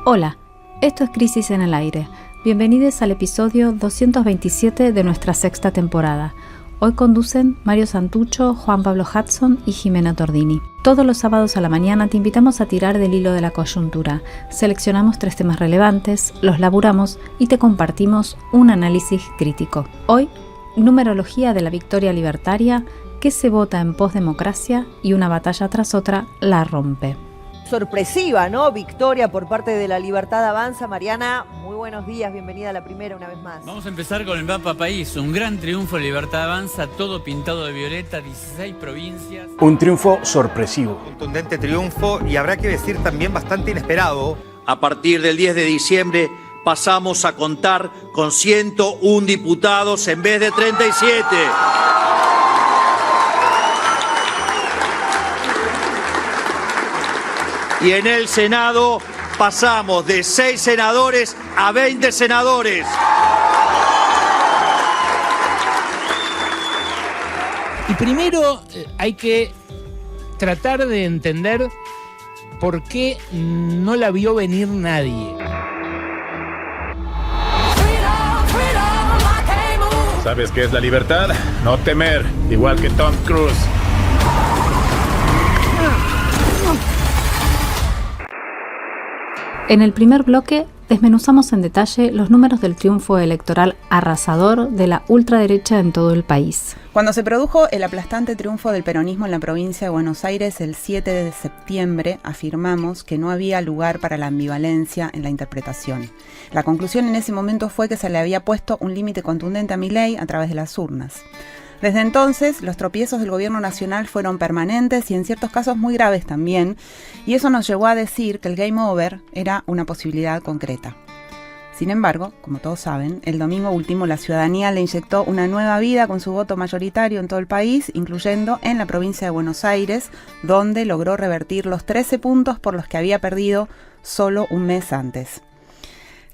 Hola, esto es Crisis en el Aire. Bienvenidos al episodio 227 de nuestra sexta temporada. Hoy conducen Mario Santucho, Juan Pablo Hudson y Jimena Tordini. Todos los sábados a la mañana te invitamos a tirar del hilo de la coyuntura. Seleccionamos 3 temas relevantes, los laburamos y te compartimos un análisis crítico. Hoy, numerología de la victoria libertaria, qué se vota en posdemocracia y una batalla tras otra la rompe. Sorpresiva, ¿no? Victoria por parte de La Libertad Avanza. Mariana, muy buenos días, bienvenida a la primera una vez más. Vamos a empezar con el mapa país, un gran triunfo de Libertad Avanza, todo pintado de violeta, 16 provincias. Un triunfo sorpresivo. Contundente triunfo y habrá que decir también bastante inesperado. A partir del 10 de diciembre pasamos a contar con 101 diputados en vez de 37. Y en el Senado pasamos de 6 senadores a 20 senadores. Y primero hay que tratar de entender por qué no la vio venir nadie. ¿Sabes qué es la libertad? No temer, igual que Tom Cruise. En el primer bloque desmenuzamos en detalle los números del triunfo electoral arrasador de la ultraderecha en todo el país. Cuando se produjo el aplastante triunfo del peronismo en la provincia de Buenos Aires el 7 de septiembre, afirmamos que no había lugar para la ambivalencia en la interpretación. La conclusión en ese momento fue que se le había puesto un límite contundente a Milei a través de las urnas. Desde entonces, los tropiezos del gobierno nacional fueron permanentes y en ciertos casos muy graves también, y eso nos llevó a decir que el game over era una posibilidad concreta. Sin embargo, como todos saben, el domingo último la ciudadanía le inyectó una nueva vida con su voto mayoritario en todo el país, incluyendo en la provincia de Buenos Aires, donde logró revertir los 13 puntos por los que había perdido solo un mes antes.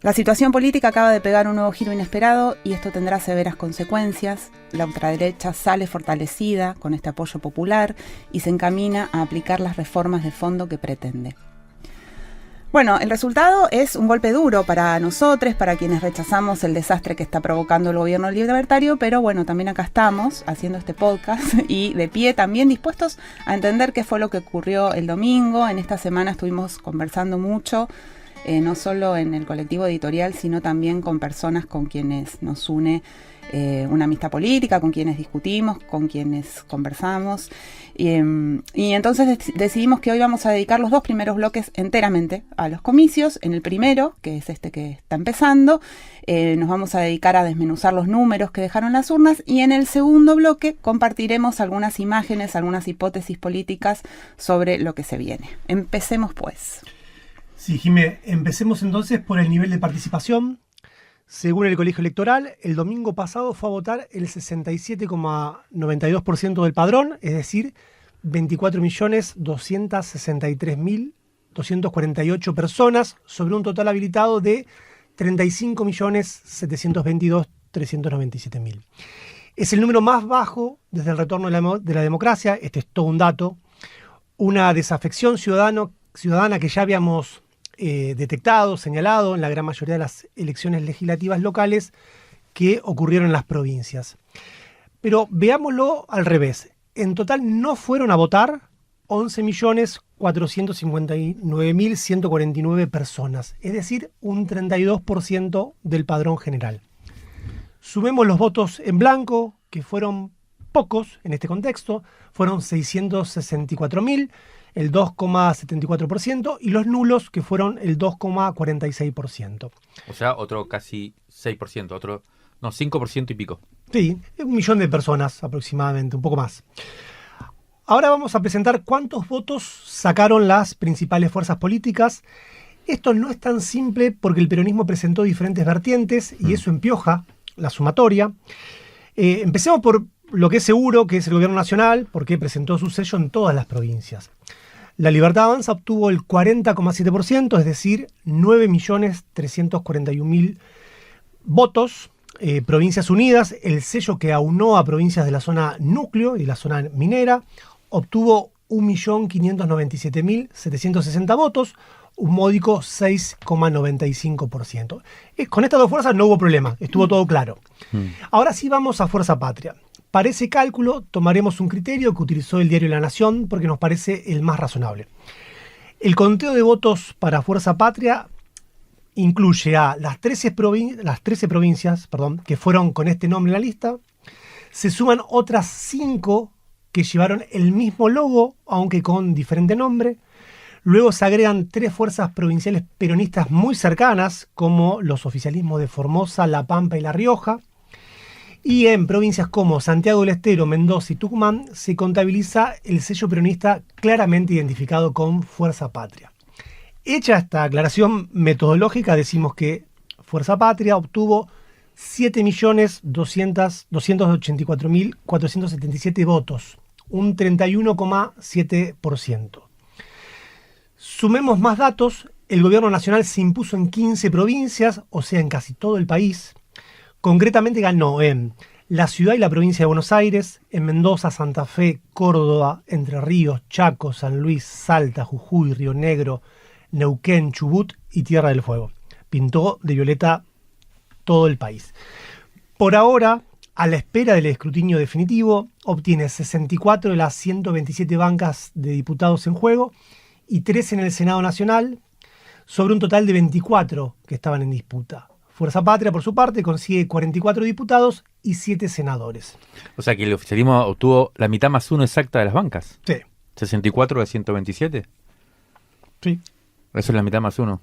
La situación política acaba de pegar un nuevo giro inesperado y esto tendrá severas consecuencias. La ultraderecha sale fortalecida con este apoyo popular y se encamina a aplicar las reformas de fondo que pretende. Bueno, el resultado es un golpe duro para nosotros, para quienes rechazamos el desastre que está provocando el gobierno libertario, pero bueno, también acá estamos haciendo este podcast y de pie también dispuestos a entender qué fue lo que ocurrió el domingo. En esta semana estuvimos conversando mucho, no solo en el colectivo editorial, sino también con personas con quienes nos une una amistad política, con quienes discutimos, con quienes conversamos. Y entonces decidimos que hoy vamos a dedicar los 2 primeros bloques enteramente a los comicios. En el primero, que es este que está empezando, nos vamos a dedicar a desmenuzar los números que dejaron las urnas, y en el segundo bloque compartiremos algunas imágenes, algunas hipótesis políticas sobre lo que se viene. Empecemos pues. Sí, Jimé, empecemos entonces por el nivel de participación. Según el Colegio Electoral, el domingo pasado fue a votar el 67,92% del padrón, es decir, 24.263.248 personas sobre un total habilitado de 35.722.397.000. Es el número más bajo desde el retorno de la democracia. Este es todo un dato. Una desafección ciudadana que ya habíamos detectado, señalado en la gran mayoría de las elecciones legislativas locales que ocurrieron en las provincias. Pero veámoslo al revés. En total no fueron a votar 11.459.149 personas, es decir, un 32% del padrón general. Sumemos los votos en blanco, que fueron pocos en este contexto, fueron 664.000, el 2,74%, y los nulos, que fueron el 2,46%. O sea, otro casi 6%, 5% y pico. Sí, 1 millón de personas aproximadamente, un poco más. Ahora vamos a presentar cuántos votos sacaron las principales fuerzas políticas. Esto no es tan simple porque el peronismo presentó diferentes vertientes y eso empioja la sumatoria. Empecemos por lo que es seguro, que es el gobierno nacional, porque presentó su sello en todas las provincias. La Libertad Avanza obtuvo el 40,7%, es decir, 9.341.000 votos. Provincias Unidas, el sello que aunó a provincias de la zona núcleo y la zona minera, obtuvo 1.597.760 votos, un módico 6,95%. Con estas dos fuerzas no hubo problema, estuvo todo claro. Ahora sí vamos a Fuerza Patria. Para ese cálculo tomaremos un criterio que utilizó el diario La Nación porque nos parece el más razonable. El conteo de votos para Fuerza Patria incluye a las 13 provincias que fueron con este nombre en la lista. Se suman otras 5 que llevaron el mismo logo, aunque con diferente nombre. Luego se agregan 3 fuerzas provinciales peronistas muy cercanas, como los oficialismos de Formosa, La Pampa y La Rioja. Y en provincias como Santiago del Estero, Mendoza y Tucumán se contabiliza el sello peronista claramente identificado con Fuerza Patria. Hecha esta aclaración metodológica, decimos que Fuerza Patria obtuvo 7.284.477 votos, un 31,7%. Sumemos más datos, el gobierno nacional se impuso en 15 provincias, o sea, en casi todo el país. Concretamente ganó en la ciudad y la provincia de Buenos Aires, en Mendoza, Santa Fe, Córdoba, Entre Ríos, Chaco, San Luis, Salta, Jujuy, Río Negro, Neuquén, Chubut y Tierra del Fuego. Pintó de violeta todo el país. Por ahora, a la espera del escrutinio definitivo, obtiene 64 de las 127 bancas de diputados en juego y 3 en el Senado Nacional, sobre un total de 24 que estaban en disputa. Fuerza Patria, por su parte, consigue 44 diputados y 7 senadores. O sea que el oficialismo obtuvo la mitad más uno exacta de las bancas. Sí. 64 de 127. Sí. Eso es la mitad más uno.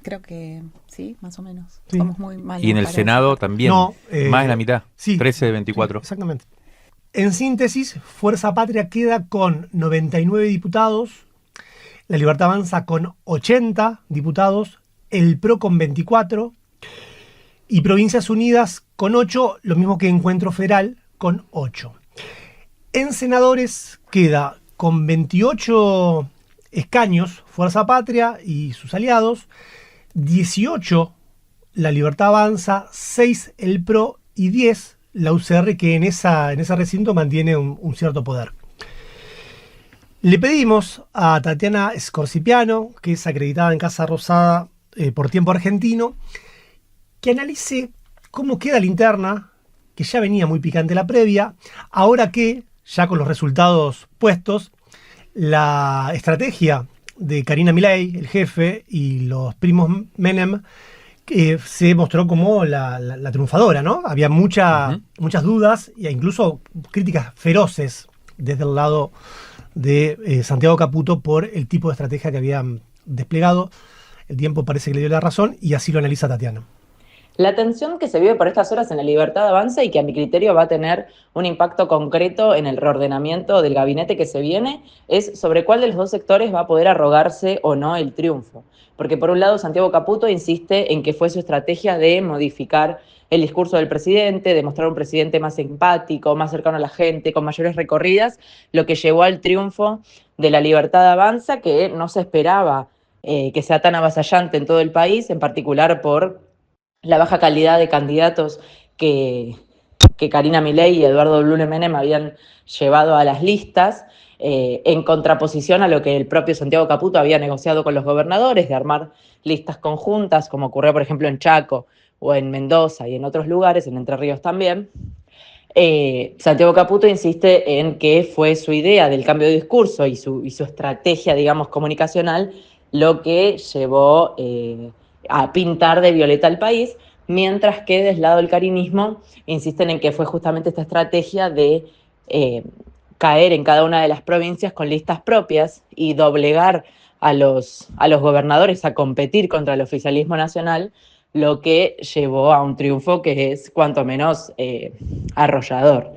Creo que sí, más o menos. Sí. Somos muy malos. Y en el para Senado eso. también. No, más de la mitad. Sí. 13 de 24. Sí, exactamente. En síntesis, Fuerza Patria queda con 99 diputados, La Libertad Avanza con 80 diputados, el PRO con 24 y Provincias Unidas con 8, lo mismo que Encuentro Federal con 8. En senadores queda con 28 escaños Fuerza Patria y sus aliados, 18 La Libertad Avanza, 6 el PRO y 10 la UCR, que en ese recinto mantiene un cierto poder. Le pedimos a Tatiana Scorcipiano, que es acreditada en Casa Rosada por Tiempo Argentino, que analice cómo queda la interna, que ya venía muy picante la previa, ahora que, ya con los resultados puestos, la estrategia de Karina Milei, el jefe, y los primos Menem, que se mostró como la triunfadora, ¿no? Había muchas dudas e incluso críticas feroces desde el lado de Santiago Caputo por el tipo de estrategia que habían desplegado. El tiempo parece que le dio la razón y así lo analiza Tatiana. La tensión que se vive por estas horas en La Libertad Avanza y que a mi criterio va a tener un impacto concreto en el reordenamiento del gabinete que se viene es sobre cuál de los dos sectores va a poder arrogarse o no el triunfo. Porque por un lado Santiago Caputo insiste en que fue su estrategia de modificar el discurso del presidente, de mostrar un presidente más empático, más cercano a la gente, con mayores recorridas, lo que llevó al triunfo de La Libertad Avanza, que no se esperaba que sea tan avasallante en todo el país, en particular por la baja calidad de candidatos que Karina Milei y Eduardo Blum Menem habían llevado a las listas, en contraposición a lo que el propio Santiago Caputo había negociado con los gobernadores, de armar listas conjuntas, como ocurrió, por ejemplo, en Chaco o en Mendoza y en otros lugares, en Entre Ríos también. Santiago Caputo insiste en que fue su idea del cambio de discurso y su estrategia, digamos, comunicacional, lo que llevó a pintar de violeta al país, mientras que desde el lado del carinismo insisten en que fue justamente esta estrategia de caer en cada una de las provincias con listas propias y doblegar a los gobernadores a competir contra el oficialismo nacional, lo que llevó a un triunfo que es cuanto menos arrollador.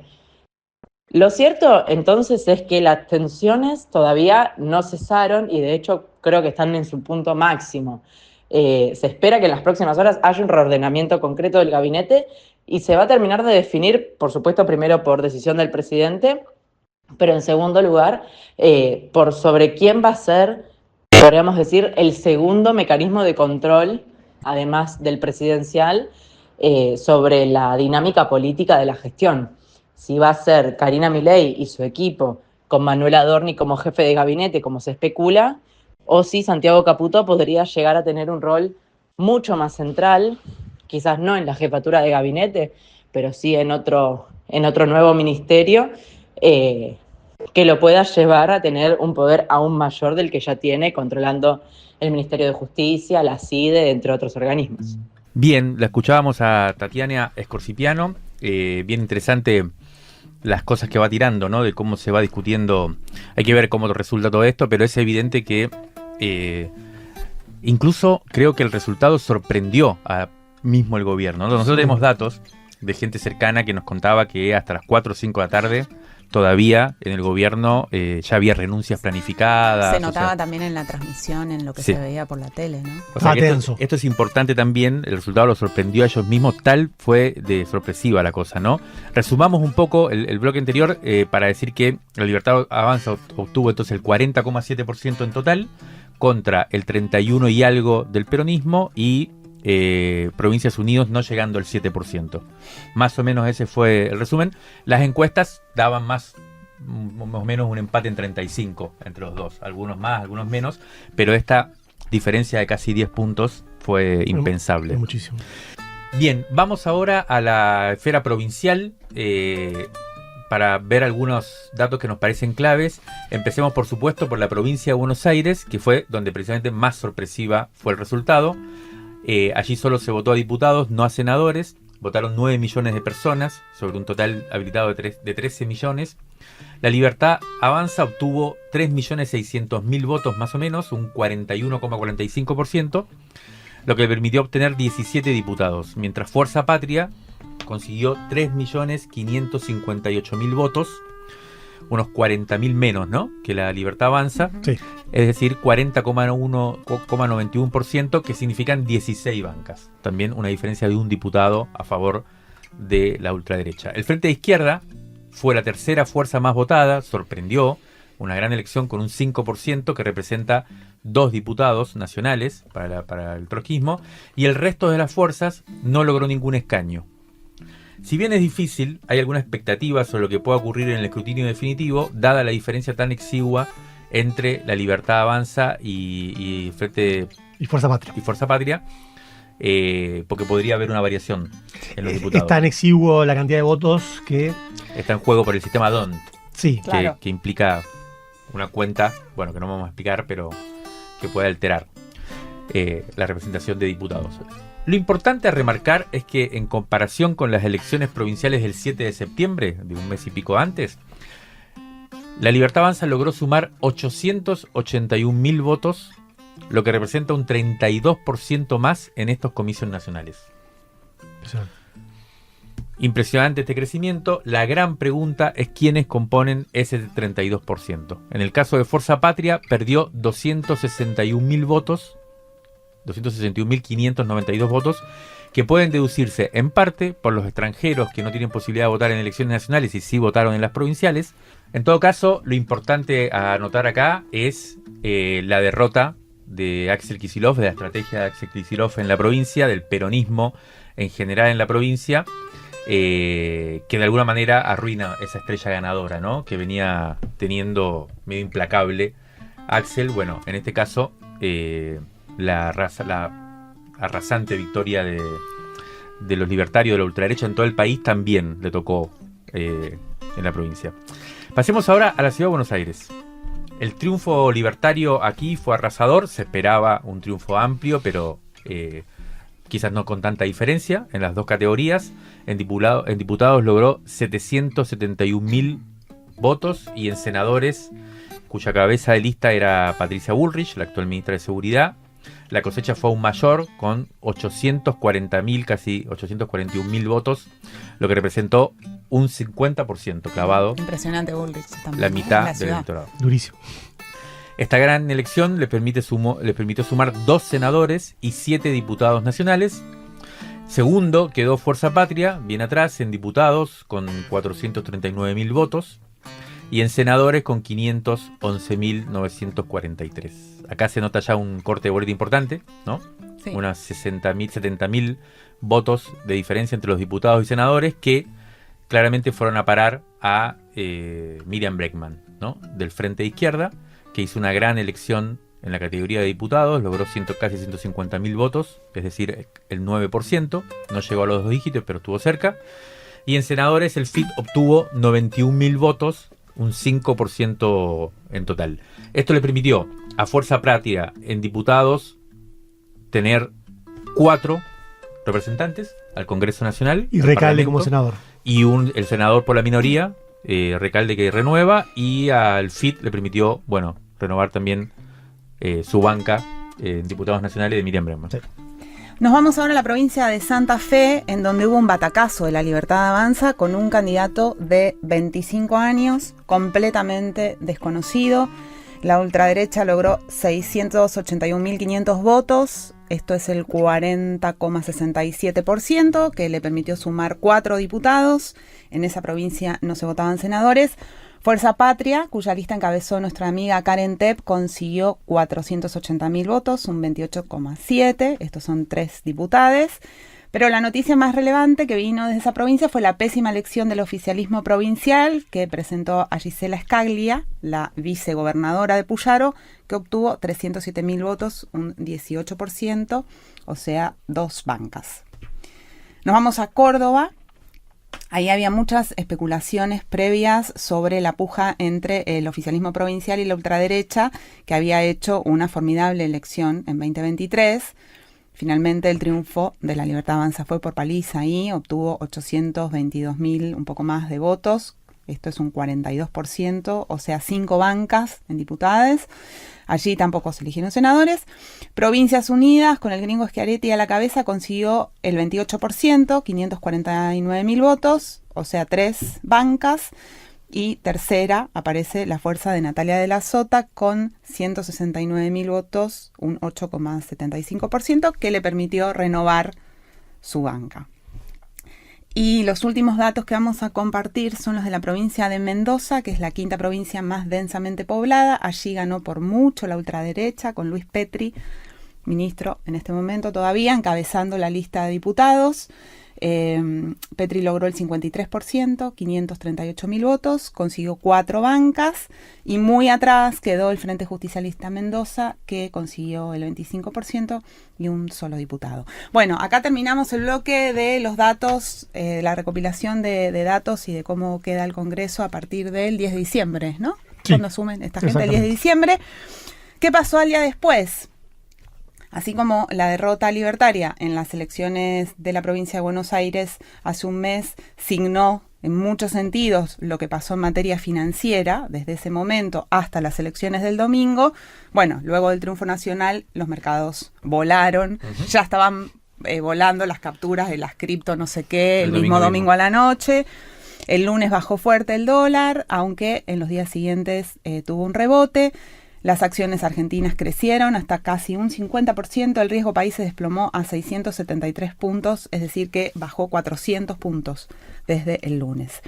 Lo cierto entonces es que las tensiones todavía no cesaron y de hecho creo que están en su punto máximo. Se espera que en las próximas horas haya un reordenamiento concreto del gabinete y se va a terminar de definir, por supuesto, primero por decisión del presidente, pero en segundo lugar, por sobre quién va a ser, podríamos decir, el segundo mecanismo de control, además del presidencial, sobre la dinámica política de la gestión. Si va a ser Karina Milei y su equipo con Manuel Adorni como jefe de gabinete, como se especula, o si Santiago Caputo podría llegar a tener un rol mucho más central, quizás no en la jefatura de gabinete, pero sí en otro nuevo ministerio, que lo pueda llevar a tener un poder aún mayor del que ya tiene, controlando el Ministerio de Justicia, la CIDE, entre otros organismos. Bien, la escuchábamos a Tatiana Escorcipiano, bien interesante las cosas que va tirando, ¿no? De cómo se va discutiendo. Hay que ver cómo resulta todo esto, pero es evidente que incluso creo que el resultado sorprendió a mismo el gobierno, ¿no? Nosotros tenemos datos de gente cercana que nos contaba que hasta las 4 o 5 de la tarde todavía en el gobierno ya había renuncias planificadas. Se notaba también en la transmisión, en lo que sí. se veía por la tele, ¿no? O sea, que esto es importante también, el resultado los sorprendió a ellos mismos, tal fue de sorpresiva la cosa, ¿no? Resumamos un poco el bloque anterior para decir que la Libertad Avanza obtuvo entonces el 40,7% en total, contra el 31 y algo del peronismo y Provincias Unidos no llegando al 7%. Más o menos ese fue el resumen. Las encuestas daban más o menos un empate en 35 entre los dos, algunos más, algunos menos, pero esta diferencia de casi 10 puntos fue impensable. Muchísimo. Bien, vamos ahora a la esfera provincial para ver algunos datos que nos parecen claves. Empecemos, por supuesto, por la provincia de Buenos Aires, que fue donde precisamente más sorpresiva fue el resultado. Allí solo se votó a diputados, no a senadores. Votaron 9 millones de personas sobre un total habilitado de 13 millones. La Libertad Avanza obtuvo 3.600.000 votos más o menos, un 41,45%, lo que le permitió obtener 17 diputados, mientras Fuerza Patria consiguió 3.558.000 votos, unos 40.000 menos, ¿no?, que la Libertad Avanza, sí. Es decir, 40,91%, que significan 16 bancas. También una diferencia de un diputado a favor de la ultraderecha. El Frente de Izquierda fue la tercera fuerza más votada, sorprendió, una gran elección con un 5% que representa 2 diputados nacionales para el trotskismo, y el resto de las fuerzas no logró ningún escaño. Si bien es difícil, hay alguna expectativa sobre lo que pueda ocurrir en el escrutinio definitivo, dada la diferencia tan exigua entre la Libertad Avanza y Frente y Fuerza Patria. Porque podría haber una variación en los diputados. Es tan exiguo la cantidad de votos que está en juego por el sistema DONT. Sí, claro. Que implica una cuenta, bueno, que no vamos a explicar, pero que puede alterar la representación de diputados. Lo importante a remarcar es que en comparación con las elecciones provinciales del 7 de septiembre, de un mes y pico antes, la Libertad Avanza logró sumar 881.000 votos, lo que representa un 32% más en estos comicios nacionales. Impresionante este crecimiento. La gran pregunta es quiénes componen ese 32%. En el caso de Fuerza Patria, perdió 261.000 votos, 261.592 votos, que pueden deducirse en parte por los extranjeros que no tienen posibilidad de votar en elecciones nacionales y sí votaron en las provinciales. En todo caso, lo importante a anotar acá es la derrota de Axel Kicillof, de la estrategia de Axel Kicillof en la provincia, del peronismo en general en la provincia, que de alguna manera arruina esa estrella ganadora, ¿no?, que venía teniendo medio implacable Axel. Bueno, en este caso, la arrasante victoria de los libertarios de la ultraderecha en todo el país también le tocó en la provincia. Pasemos ahora a la ciudad de Buenos Aires. El triunfo libertario aquí fue arrasador, se esperaba un triunfo amplio, pero quizás no con tanta diferencia en las dos categorías. En diputados logró 771.000 votos y en senadores, cuya cabeza de lista era Patricia Bullrich, la actual ministra de Seguridad, la cosecha fue aún mayor, con 840.000, casi 841.000 votos, lo que representó un 50% clavado. Impresionante Bullrich también. La mitad del electorado. Durísimo. Esta gran elección le permitió sumar 2 senadores y 7 diputados nacionales. Segundo quedó Fuerza Patria, bien atrás en diputados, con 439.000 votos. Y en senadores con 511.943. Acá se nota ya un corte de boleta importante, ¿no? Sí. Unas 60.000, 70.000 votos de diferencia entre los diputados y senadores que claramente fueron a parar a Miriam Bregman. ¿no?, del Frente de Izquierda, que hizo una gran elección en la categoría de diputados, logró casi 150.000 votos, es decir, el 9%, no llegó a los 2 dígitos, pero estuvo cerca. Y en senadores el FIT obtuvo 91.000 votos, un 5% en total. Esto le permitió a Fuerza Patria en diputados tener 4 representantes al Congreso Nacional. Y Recalde como senador. Y el senador por la minoría, Recalde, que renueva, y al FIT le permitió, bueno, renovar también su banca en diputados nacionales de Miriam Bregman. Sí. Nos vamos ahora a la provincia de Santa Fe, en donde hubo un batacazo de La Libertad Avanza con un candidato de 25 años, completamente desconocido. La ultraderecha logró 681.500 votos, esto es el 40,67%, que le permitió sumar 4 diputados. En esa provincia no se votaban senadores. Fuerza Patria, cuya lista encabezó nuestra amiga Karen Tepp, consiguió 480.000 votos, un 28,7%. Estos son 3 diputados. Pero la noticia más relevante que vino desde esa provincia fue la pésima elección del oficialismo provincial que presentó a Gisela Scaglia, la vicegobernadora de Puyaro, que obtuvo 307.000 votos, un 18%, o sea, 2 bancas. Nos vamos a Córdoba. Ahí había muchas especulaciones previas sobre la puja entre el oficialismo provincial y la ultraderecha, que había hecho una formidable elección en 2023. Finalmente el triunfo de La Libertad Avanza fue por paliza y obtuvo 822.000, un poco más de votos. Esto es un 42%, o sea, 5 bancas en diputados. Allí tampoco se eligieron senadores. Provincias Unidas, con el gringo Schiaretti a la cabeza, consiguió el 28%, 549.000 votos, o sea, 3 bancas. Y tercera aparece la fuerza de Natalia de la Sota con 169.000 votos, un 8,75%, que le permitió renovar su banca. Y los últimos datos que vamos a compartir son los de la provincia de Mendoza, que es la 5ª provincia más densamente poblada. Allí ganó por mucho la ultraderecha, con Luis Petri, ministro en este momento todavía, encabezando la lista de diputados. Petri logró el 53%, 538.000 votos, consiguió 4 bancas, y muy atrás quedó el Frente Justicialista Mendoza, que consiguió el 25% y un solo diputado. Bueno, acá terminamos el bloque de los datos, la recopilación de datos y de cómo queda el Congreso a partir del 10 de diciembre, ¿no? Sí, cuando asumen esta gente el 10 de diciembre. ¿Qué pasó al día después? Así como la derrota libertaria en las elecciones de la provincia de Buenos Aires hace un mes signó en muchos sentidos lo que pasó en materia financiera desde ese momento hasta las elecciones del domingo, bueno, luego del triunfo nacional los mercados volaron, ya estaban volando las capturas de las cripto no sé qué, el mismo domingo a la noche. El lunes bajó fuerte el dólar, aunque en los días siguientes tuvo un rebote. Las acciones argentinas crecieron hasta casi un 50%, el riesgo país se desplomó a 673 puntos, es decir que bajó 400 puntos desde el lunes.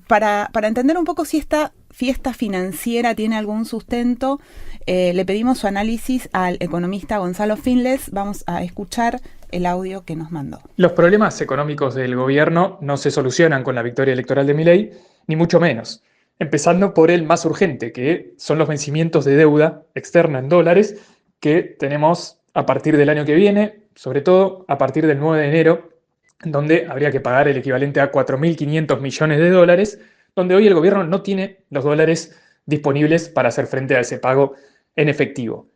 Para entender un poco si esta fiesta financiera tiene algún sustento, le pedimos su análisis al economista Gonzalo Finles. Vamos a escuchar el audio que nos mandó. Los problemas económicos del gobierno no se solucionan con la victoria electoral de Milei, ni mucho menos. Empezando por el más urgente, que son los vencimientos de deuda externa en dólares que tenemos a partir del año que viene, sobre todo a partir del 9 de enero, donde habría que pagar el equivalente a 4.500 millones de dólares, donde hoy el gobierno no tiene los dólares disponibles para hacer frente a ese pago en efectivo.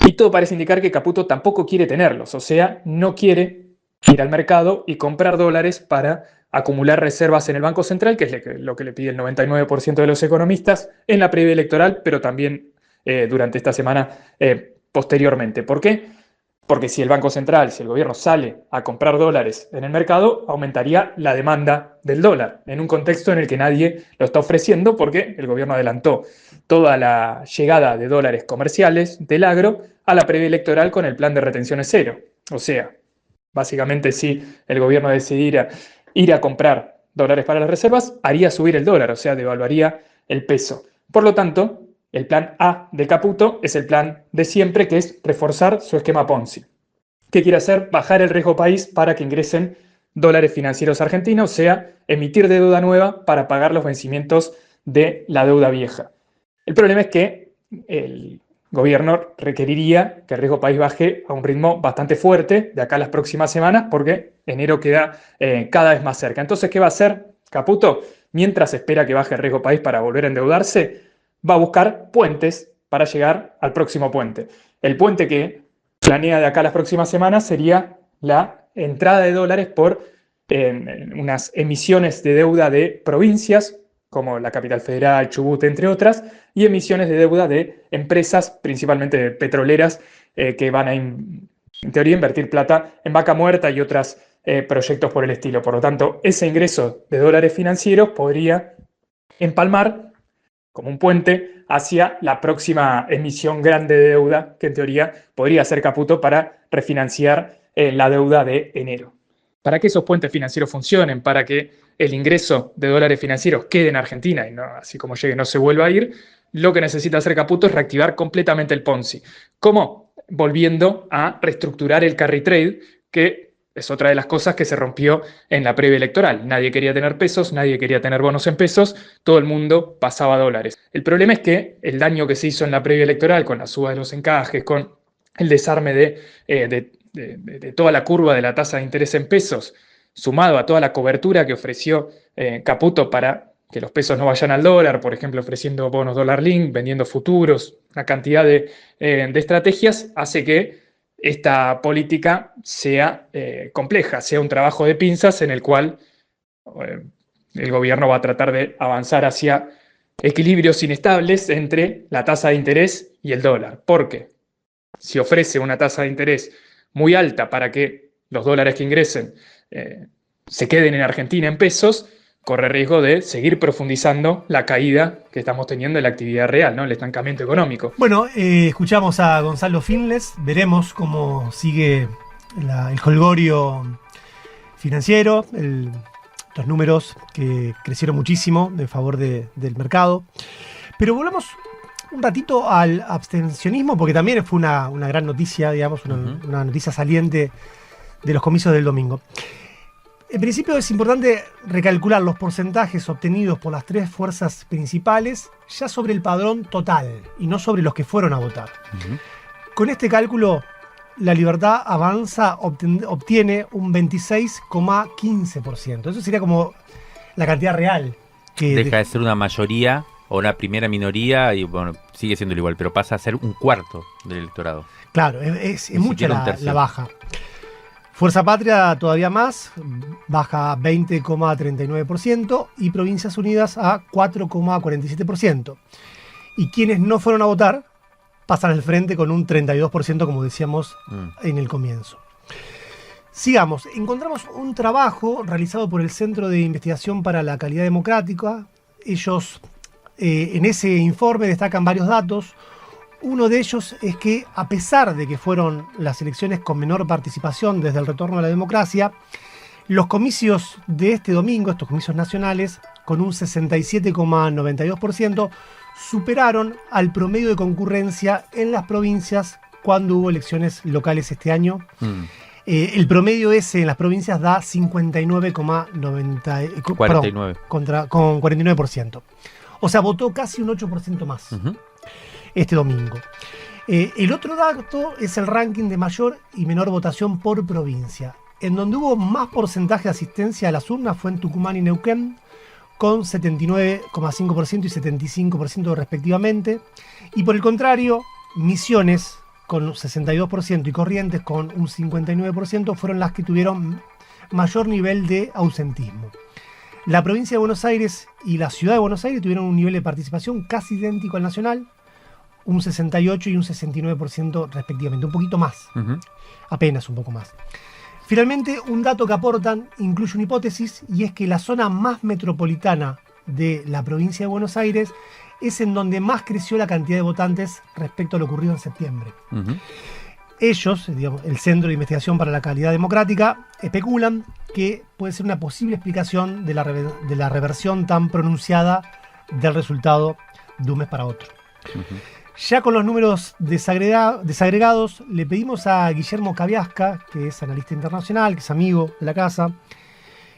Y todo parece indicar que Caputo tampoco quiere tenerlos, o sea, no quiere ir al mercado y comprar dólares para acumular reservas en el Banco Central, que es lo que le pide el 99% de los economistas en la previa electoral, pero también durante esta semana posteriormente. ¿Por qué? Porque si el Banco Central, si el gobierno sale a comprar dólares en el mercado, aumentaría la demanda del dólar, en un contexto en el que nadie lo está ofreciendo, porque el gobierno adelantó toda la llegada de dólares comerciales del agro a la previa electoral con el plan de retenciones cero. O sea, básicamente si el gobierno decidiera ir a comprar dólares para las reservas, haría subir el dólar, o sea, devaluaría el peso. Por lo tanto, el plan A de Caputo es el plan de siempre, que es reforzar su esquema Ponzi. ¿Qué quiere hacer? Bajar el riesgo país para que ingresen dólares financieros argentinos, o sea, emitir deuda nueva para pagar los vencimientos de la deuda vieja. El problema es que el gobierno requeriría que el riesgo país baje a un ritmo bastante fuerte de acá a las próximas semanas, porque enero queda cada vez más cerca. Entonces, ¿qué va a hacer Caputo? Mientras espera que baje el riesgo país para volver a endeudarse, va a buscar puentes para llegar al próximo puente. El puente que planea de acá a las próximas semanas sería la entrada de dólares por unas emisiones de deuda de provincias, como la Capital Federal, Chubut, entre otras, y emisiones de deuda de empresas, principalmente petroleras, que van a, en teoría, invertir plata en Vaca Muerta y otros proyectos por el estilo. Por lo tanto, ese ingreso de dólares financieros podría empalmar como un puente hacia la próxima emisión grande de deuda, que en teoría podría ser Caputo para refinanciar la deuda de enero. Para que esos puentes financieros funcionen, para que el ingreso de dólares financieros quede en Argentina y no, así como llegue no se vuelva a ir, lo que necesita hacer Caputo es reactivar completamente el Ponzi. ¿Cómo? Volviendo a reestructurar el carry trade, que es otra de las cosas que se rompió en la previa electoral. Nadie quería tener pesos, nadie quería tener bonos en pesos, todo el mundo pasaba a dólares. El problema es que el daño que se hizo en la previa electoral, con la suba de los encajes, con el desarme de toda la curva de la tasa de interés en pesos, sumado a toda la cobertura que ofreció Caputo para que los pesos no vayan al dólar, por ejemplo, ofreciendo bonos dólar link, vendiendo futuros, una cantidad de estrategias, hace que esta política sea compleja, sea un trabajo de pinzas en el cual el gobierno va a tratar de avanzar hacia equilibrios inestables entre la tasa de interés y el dólar. Porque si ofrece una tasa de interés muy alta para que los dólares que ingresen se queden en Argentina en pesos, corre riesgo de seguir profundizando la caída que estamos teniendo en la actividad real, ¿no? El estancamiento económico. Bueno, escuchamos a Gonzalo Finles, veremos cómo sigue el jolgorio financiero, los números que crecieron muchísimo en favor del mercado. Pero volvamos un ratito al abstencionismo, porque también fue una gran noticia, digamos, una noticia saliente de los comicios del domingo. En principio es importante recalcular los porcentajes obtenidos por las tres fuerzas principales ya sobre el padrón total y no sobre los que fueron a votar. Con este cálculo, La Libertad Avanza obtiene un 26,15%. Eso sería como la cantidad real. Que deja de ser una mayoría o una primera minoría y bueno, sigue siendo igual, pero pasa a ser un cuarto del electorado. Claro, es mucha la baja. Fuerza Patria todavía más, baja 20,39% y Provincias Unidas a 4,47%. Y quienes no fueron a votar pasan al frente con un 32%, como decíamos en el comienzo. Sigamos, encontramos un trabajo realizado por el Centro de Investigación para la Calidad Democrática. Ellos en ese informe destacan varios datos. Uno de ellos es que, a pesar de que fueron las elecciones con menor participación desde el retorno a la democracia, los comicios de este domingo, estos comicios nacionales, con un 67,92%, superaron al promedio de concurrencia en las provincias cuando hubo elecciones locales este año. El promedio ese en las provincias da 49%. O sea, votó casi un 8% más. Este domingo. El otro dato es el ranking de mayor y menor votación por provincia. En donde hubo más porcentaje de asistencia a las urnas fue en Tucumán y Neuquén, con 79,5% y 75% respectivamente. Y por el contrario, Misiones, con 62% y Corrientes, con un 59%, fueron las que tuvieron mayor nivel de ausentismo. La provincia de Buenos Aires y la ciudad de Buenos Aires tuvieron un nivel de participación casi idéntico al nacional, un 68% y un 69% respectivamente, un poquito más, apenas un poco más. Finalmente, un dato que aportan incluye una hipótesis, y es que la zona más metropolitana de la provincia de Buenos Aires es en donde más creció la cantidad de votantes respecto a lo ocurrido en septiembre. Ellos, digamos, el Centro de Investigación para la Calidad Democrática, especulan que puede ser una posible explicación de la reversión tan pronunciada del resultado de un mes para otro. Ya con los números desagregados, le pedimos a Guillermo Cabiasca, que es analista internacional, que es amigo de la casa,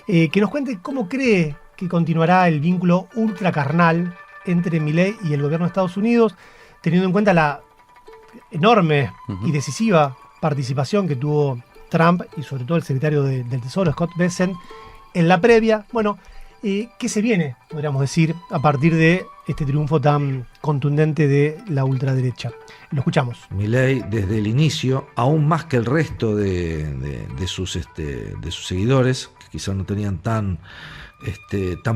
que nos cuente cómo cree que continuará el vínculo ultracarnal entre Milei y el gobierno de Estados Unidos, teniendo en cuenta la enorme y decisiva participación que tuvo Trump y sobre todo el secretario del Tesoro, Scott Bessent, en la previa. Bueno, ¿qué se viene, podríamos decir, a partir de este triunfo tan contundente de la ultraderecha? Lo escuchamos. Milei, desde el inicio, aún más que el resto de sus seguidores, que quizás no tenían tan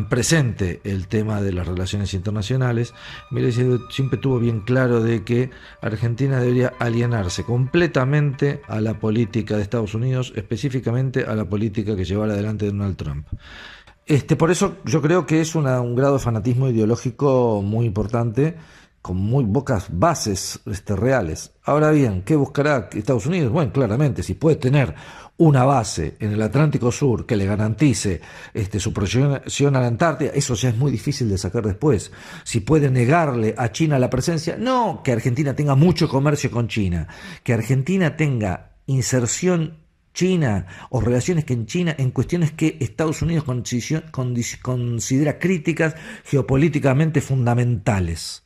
presente el tema de las relaciones internacionales, Milei siempre tuvo bien claro de que Argentina debería alienarse completamente a la política de Estados Unidos, específicamente a la política que llevara adelante Donald Trump. Por eso yo creo que es un grado de fanatismo ideológico muy importante, con muy pocas bases reales. Ahora bien, ¿qué buscará Estados Unidos? Bueno, claramente, si puede tener una base en el Atlántico Sur que le garantice su proyección a la Antártida, eso ya es muy difícil de sacar después. Si puede negarle a China la presencia, no que Argentina tenga mucho comercio con China, que Argentina tenga inserción China o relaciones que en China en cuestiones que Estados Unidos considera críticas geopolíticamente fundamentales.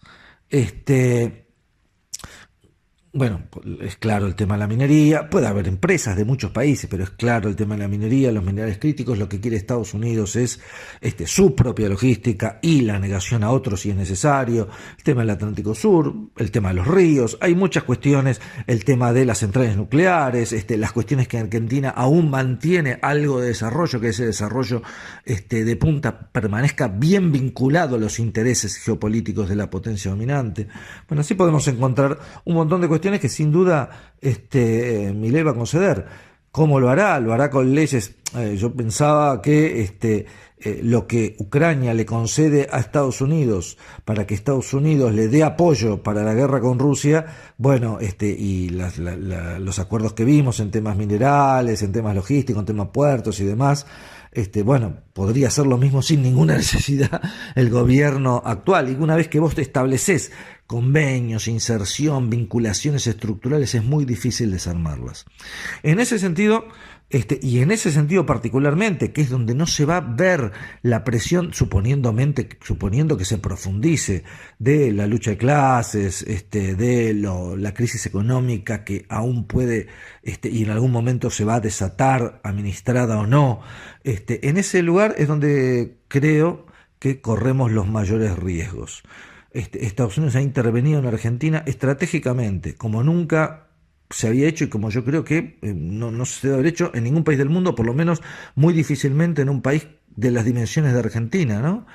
Bueno, es claro el tema de la minería, puede haber empresas de muchos países, pero es claro el tema de la minería, los minerales críticos. Lo que quiere Estados Unidos es su propia logística y la negación a otros si es necesario, el tema del Atlántico Sur, el tema de los ríos, hay muchas cuestiones, el tema de las centrales nucleares, las cuestiones que Argentina aún mantiene algo de desarrollo, que ese desarrollo de punta permanezca bien vinculado a los intereses geopolíticos de la potencia dominante. Bueno, así podemos encontrar un montón de cuestiones que sin duda Milei va a conceder. ¿Cómo lo hará? Lo hará con leyes. Yo pensaba que lo que Ucrania le concede a Estados Unidos para que Estados Unidos le dé apoyo para la guerra con Rusia, bueno, y los acuerdos que vimos en temas minerales, en temas logísticos, en temas puertos y demás, bueno, podría hacer lo mismo sin ninguna necesidad el gobierno actual. Y una vez que vos te estableces convenios, inserción, vinculaciones estructurales, es muy difícil desarmarlas. En ese sentido, y en ese sentido particularmente, que es donde no se va a ver la presión, suponiendo que se profundice, de la lucha de clases, la crisis económica que aún puede, y en algún momento se va a desatar, administrada o no, en ese lugar es donde creo que corremos los mayores riesgos. Estados Unidos ha intervenido en Argentina estratégicamente, como nunca se había hecho y como yo creo que no se debe haber hecho en ningún país del mundo, por lo menos muy difícilmente en un país de las dimensiones de Argentina, ¿no?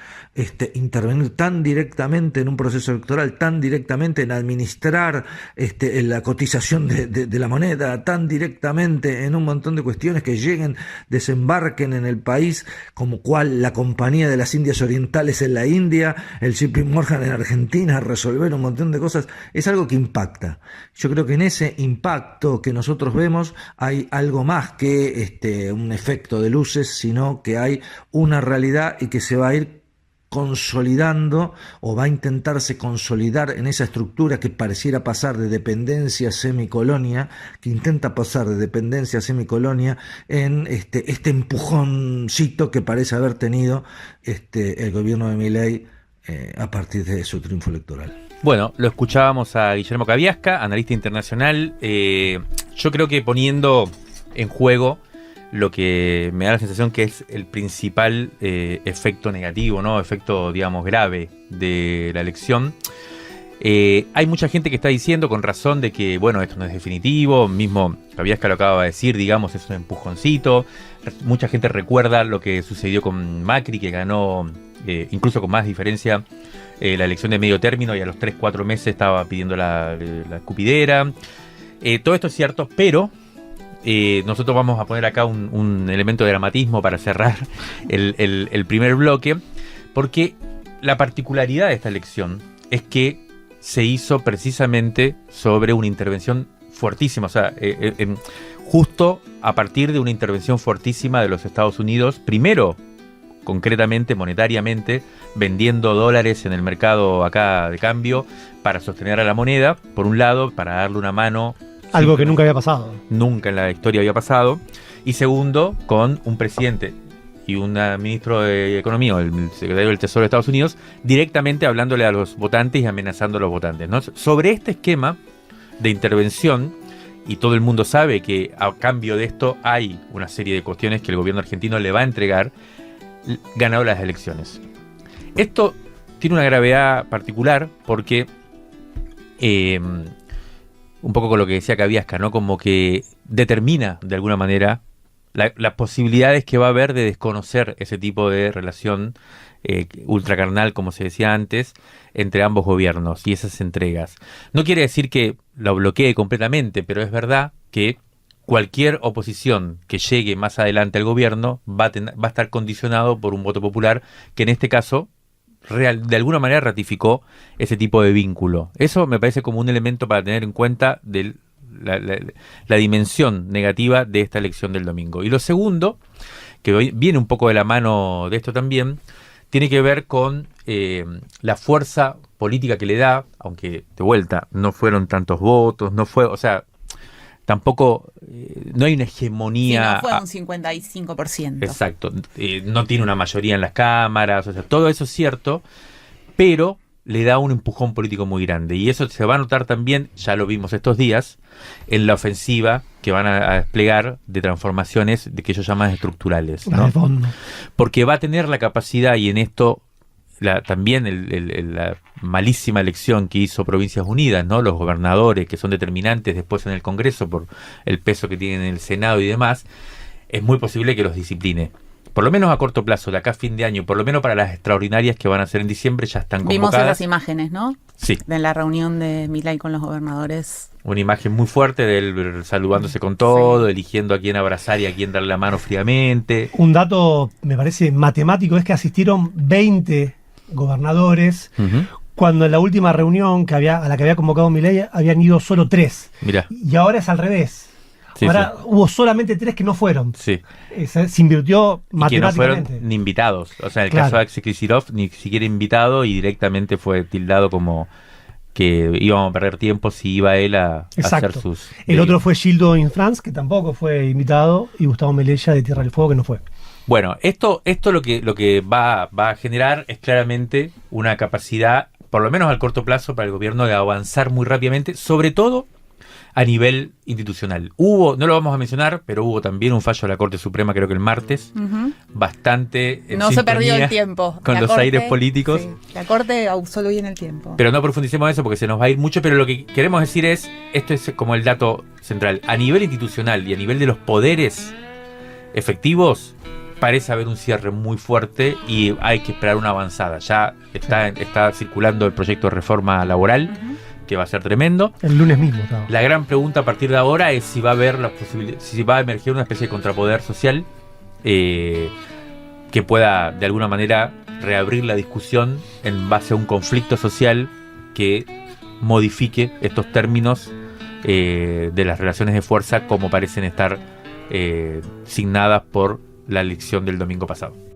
Intervenir tan directamente en un proceso electoral, tan directamente en administrar en la cotización de la moneda, tan directamente en un montón de cuestiones que desembarquen en el país, como cual la Compañía de las Indias Orientales en la India, el JP Morgan en Argentina, resolver un montón de cosas, es algo que impacta. Yo creo que en ese impacto que nosotros vemos hay algo más que un efecto de luces, sino que hay una realidad y que se va a ir consolidando o va a intentarse consolidar en esa estructura que pareciera pasar de dependencia a semicolonia, que intenta pasar de dependencia a semicolonia en este empujoncito que parece haber tenido el gobierno de Milei a partir de su triunfo electoral. Bueno, lo escuchábamos a Guillermo Cabiasca, analista internacional. Yo creo que poniendo en juego lo que me da la sensación que es el principal efecto negativo, ¿no? Efecto, digamos, grave de la elección. Hay mucha gente que está diciendo con razón de que, bueno, esto no es definitivo, mismo Cabiasca lo acaba de decir, digamos, es un empujoncito. Mucha gente recuerda lo que sucedió con Macri, que ganó incluso con más diferencia la elección de medio término y a los 3-4 meses estaba pidiendo la escupidera. Todo esto es cierto, pero nosotros vamos a poner acá un elemento de dramatismo para cerrar el primer bloque, porque la particularidad de esta elección es que se hizo precisamente sobre una intervención fuertísima, o sea, justo a partir de una intervención fuertísima de los Estados Unidos, primero, concretamente, monetariamente, vendiendo dólares en el mercado acá de cambio para sostener a la moneda, por un lado, para darle una mano. Algo que nunca había pasado. Nunca en la historia había pasado. Y segundo, con un presidente y un ministro de Economía, o el secretario del Tesoro de Estados Unidos, directamente hablándole a los votantes y amenazando a los votantes, ¿no? Sobre este esquema de intervención, y todo el mundo sabe que a cambio de esto hay una serie de cuestiones que el gobierno argentino le va a entregar, ganado las elecciones. Esto tiene una gravedad particular porque, un poco con lo que decía Cabiasca, ¿no? Como que determina de alguna manera las posibilidades que va a haber de desconocer ese tipo de relación ultracarnal, como se decía antes, entre ambos gobiernos y esas entregas. No quiere decir que lo bloquee completamente, pero es verdad que cualquier oposición que llegue más adelante al gobierno va a estar condicionado por un voto popular que en este caso de alguna manera ratificó ese tipo de vínculo. Eso me parece como un elemento para tener en cuenta de la dimensión negativa de esta elección del domingo. Y lo segundo, que viene un poco de la mano de esto también, tiene que ver con la fuerza política que le da, aunque de vuelta no fueron tantos votos, tampoco, no hay una hegemonía. Sí, no fue un 55%. Exacto, no tiene una mayoría en las cámaras, o sea, todo eso es cierto, pero le da un empujón político muy grande. Y eso se va a notar también, ya lo vimos estos días, en la ofensiva que van a desplegar de transformaciones que ellos llaman estructurales, ¿no? Porque va a tener la capacidad, y en esto también la malísima elección que hizo Provincias Unidas, ¿no? Los gobernadores que son determinantes después en el Congreso por el peso que tienen en el Senado y demás, es muy posible que los discipline. Por lo menos a corto plazo, de acá a fin de año, por lo menos para las extraordinarias que van a hacer en diciembre, ya están convocadas. Vimos esas imágenes, ¿no? Sí. De la reunión de Milei con los gobernadores. Una imagen muy fuerte de él saludándose con todo, eligiendo a quién abrazar y a quién darle la mano fríamente. Un dato, me parece matemático, es que asistieron 20 gobernadores, cuando en la última reunión a la que había convocado Milei habían ido solo 3. Mirá. Y ahora es al revés. Sí, ahora hubo solamente 3 que no fueron. Sí. Se invirtió matemáticamente. Y que no fueron ni invitados. O sea, en el caso de Axel Kicillof, ni siquiera invitado, y directamente fue tildado como que íbamos a perder tiempo si iba él a hacer sus... El otro fue Gildo Infrance, que tampoco fue invitado, y Gustavo Melella de Tierra del Fuego, que no fue. Bueno, esto lo que va a generar es claramente una capacidad, por lo menos al corto plazo, para el gobierno de avanzar muy rápidamente, sobre todo a nivel institucional. No lo vamos a mencionar, pero hubo también un fallo de la Corte Suprema, creo que el martes, bastante en no se perdió el tiempo. Con los aires políticos. Sí, la Corte usó bien el tiempo. Pero no profundicemos en eso porque se nos va a ir mucho, pero lo que queremos decir es, esto es como el dato central, a nivel institucional y a nivel de los poderes efectivos, parece haber un cierre muy fuerte y hay que esperar una avanzada. Ya está circulando el proyecto de reforma laboral, que va a ser tremendo. El lunes mismo. La gran pregunta a partir de ahora es si va a haber si va a emerger una especie de contrapoder social que pueda de alguna manera reabrir la discusión en base a un conflicto social que modifique estos términos de las relaciones de fuerza como parecen estar signadas por la elección del domingo pasado.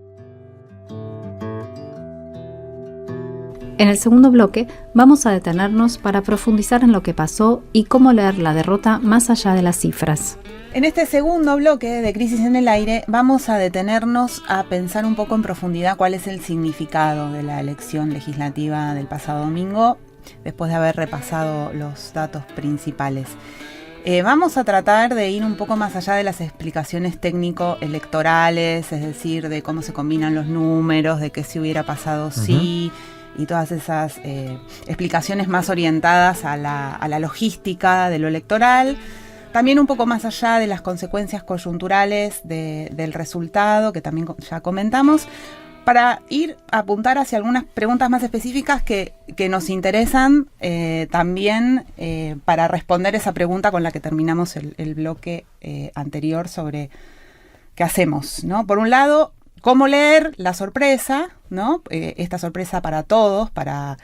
En el segundo bloque vamos a detenernos para profundizar en lo que pasó y cómo leer la derrota más allá de las cifras. En este segundo bloque de Crisis en el Aire vamos a detenernos a pensar un poco en profundidad cuál es el significado de la elección legislativa del pasado domingo, después de haber repasado los datos principales. Vamos a tratar de ir un poco más allá de las explicaciones técnico-electorales, es decir, de cómo se combinan los números, de qué se hubiera pasado si... y todas esas explicaciones más orientadas a la logística de lo electoral, también un poco más allá de las consecuencias coyunturales del resultado, que también ya comentamos, para ir a apuntar hacia algunas preguntas más específicas que nos interesan también para responder esa pregunta con la que terminamos el bloque anterior sobre qué hacemos, ¿no? Por un lado, cómo leer la sorpresa, ¿no? Esta sorpresa para todos, para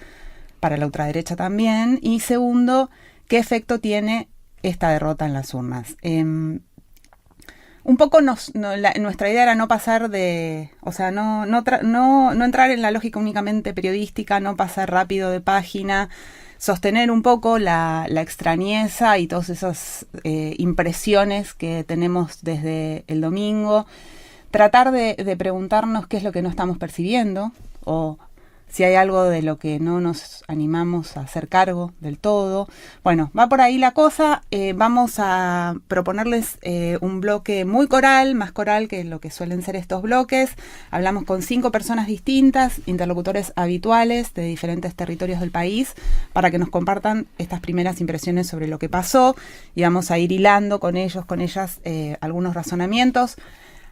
la ultraderecha también. Y segundo, ¿qué efecto tiene esta derrota en las urnas? Un poco nuestra idea era no pasar de... O sea, no entrar en la lógica únicamente periodística, no pasar rápido de página, sostener un poco la extrañeza y todas esas impresiones que tenemos desde el domingo, tratar de preguntarnos qué es lo que no estamos percibiendo o si hay algo de lo que no nos animamos a hacer cargo del todo. Bueno, va por ahí la cosa. Vamos a proponerles un bloque muy coral, más coral que lo que suelen ser estos bloques. Hablamos con 5 personas distintas, interlocutores habituales de diferentes territorios del país, para que nos compartan estas primeras impresiones sobre lo que pasó, y vamos a ir hilando con ellos, con ellas, algunos razonamientos.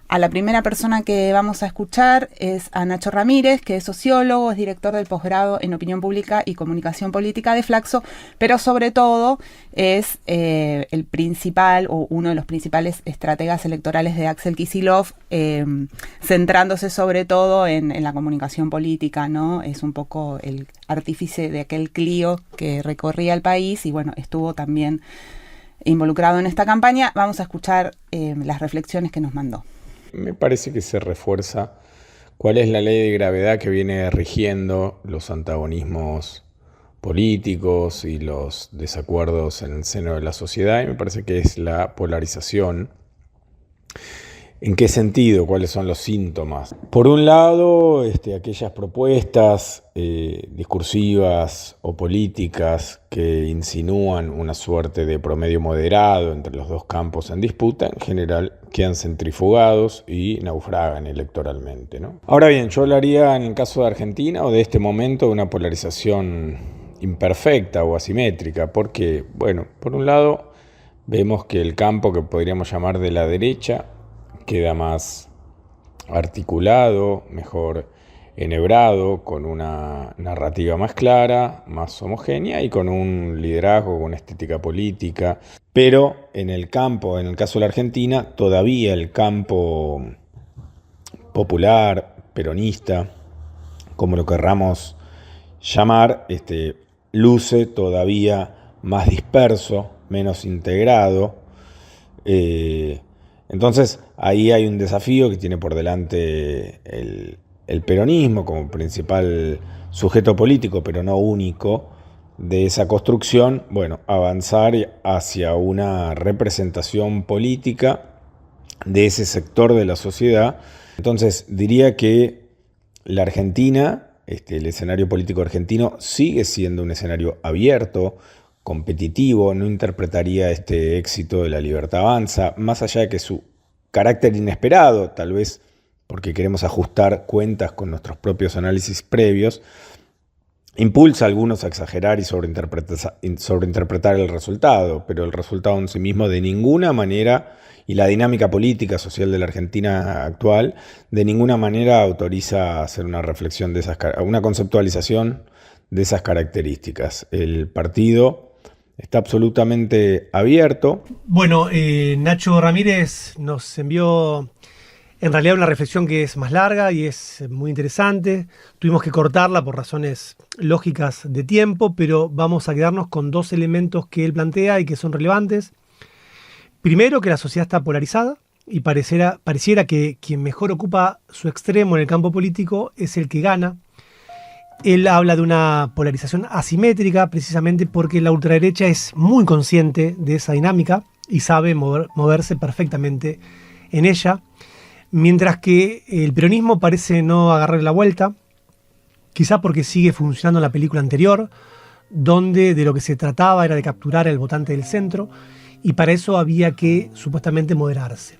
A la primera persona que vamos a escuchar es a Nacho Ramírez, que es sociólogo, es director del posgrado en Opinión Pública y Comunicación Política de Flaxo, pero sobre todo es el principal o uno de los principales estrategas electorales de Axel Kicillof, centrándose sobre todo en la comunicación política, ¿no? Es un poco el artífice de aquel Clio que recorría el país y bueno, estuvo también involucrado en esta campaña. Vamos a escuchar las reflexiones que nos mandó. Me parece que se refuerza cuál es la ley de gravedad que viene rigiendo los antagonismos políticos y los desacuerdos en el seno de la sociedad, y me parece que es la polarización. ¿En qué sentido? ¿Cuáles son los síntomas? Por un lado, aquellas propuestas discursivas o políticas que insinúan una suerte de promedio moderado entre los dos campos en disputa, en general quedan centrifugados y naufragan electoralmente, ¿no? Ahora bien, yo hablaría en el caso de Argentina o de este momento de una polarización imperfecta o asimétrica, porque, bueno, por un lado vemos que el campo que podríamos llamar de la derecha queda más articulado, mejor enhebrado, con una narrativa más clara, más homogénea y con un liderazgo, con una estética política. Pero en el campo, en el caso de la Argentina, todavía el campo popular, peronista, como lo querramos llamar, luce todavía más disperso, menos integrado. Entonces, ahí hay un desafío que tiene por delante el peronismo como principal sujeto político, pero no único, de esa construcción, bueno, avanzar hacia una representación política de ese sector de la sociedad. Entonces, diría que la Argentina, el escenario político argentino, sigue siendo un escenario abierto, competitivo. No interpretaría este éxito de La Libertad Avanza, más allá de que su carácter inesperado, tal vez porque queremos ajustar cuentas con nuestros propios análisis previos, impulsa a algunos a exagerar y sobreinterpretar el resultado, pero el resultado en sí mismo de ninguna manera, y la dinámica política social de la Argentina actual, de ninguna manera autoriza a hacer una reflexión de una conceptualización de esas características. El partido está absolutamente abierto. Bueno, Nacho Ramírez nos envió en realidad una reflexión que es más larga y es muy interesante. Tuvimos que cortarla por razones lógicas de tiempo, pero vamos a quedarnos con 2 elementos que él plantea y que son relevantes. Primero, que la sociedad está polarizada y pareciera que quien mejor ocupa su extremo en el campo político es el que gana. Él habla de una polarización asimétrica precisamente porque la ultraderecha es muy consciente de esa dinámica y sabe moverse perfectamente en ella, mientras que el peronismo parece no agarrar la vuelta, quizá porque sigue funcionando la película anterior, donde de lo que se trataba era de capturar al votante del centro, y para eso había que supuestamente moderarse.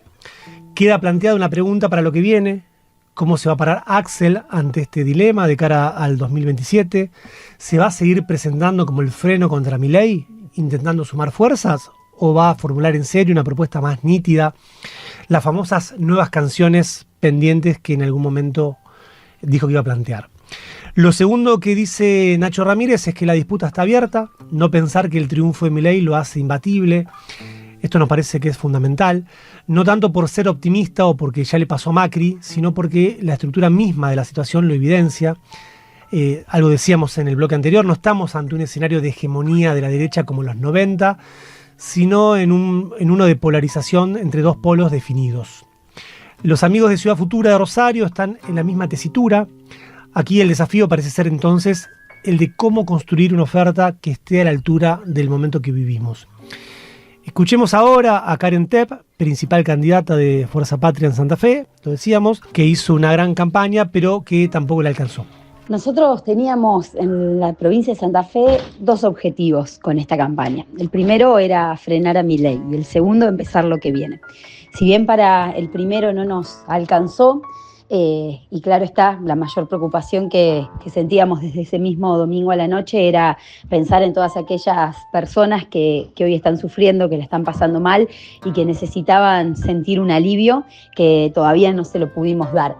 Queda planteada una pregunta para lo que viene: ¿cómo se va a parar Axel ante este dilema de cara al 2027? ¿Se va a seguir presentando como el freno contra Milei, intentando sumar fuerzas? ¿O va a formular en serio una propuesta más nítida? Las famosas nuevas canciones pendientes que en algún momento dijo que iba a plantear. Lo segundo que dice Nacho Ramírez es que la disputa está abierta, no pensar que el triunfo de Milei lo hace imbatible. Esto nos parece que es fundamental, no tanto por ser optimista o porque ya le pasó a Macri, sino porque la estructura misma de la situación lo evidencia. Algo decíamos en el bloque anterior, no estamos ante un escenario de hegemonía de la derecha como en los 90, sino en uno de polarización entre 2 polos definidos. Los amigos de Ciudad Futura de Rosario están en la misma tesitura. Aquí el desafío parece ser entonces el de cómo construir una oferta que esté a la altura del momento que vivimos. Escuchemos ahora a Karen Tepp, principal candidata de Fuerza Patria en Santa Fe, lo decíamos, que hizo una gran campaña, pero que tampoco le alcanzó. Nosotros teníamos en la provincia de Santa Fe 2 objetivos con esta campaña. El primero era frenar a Milei y el segundo empezar lo que viene. Si bien para el primero no nos alcanzó, y claro está, la mayor preocupación que sentíamos desde ese mismo domingo a la noche era pensar en todas aquellas personas que hoy están sufriendo, que la están pasando mal y que necesitaban sentir un alivio que todavía no se lo pudimos dar.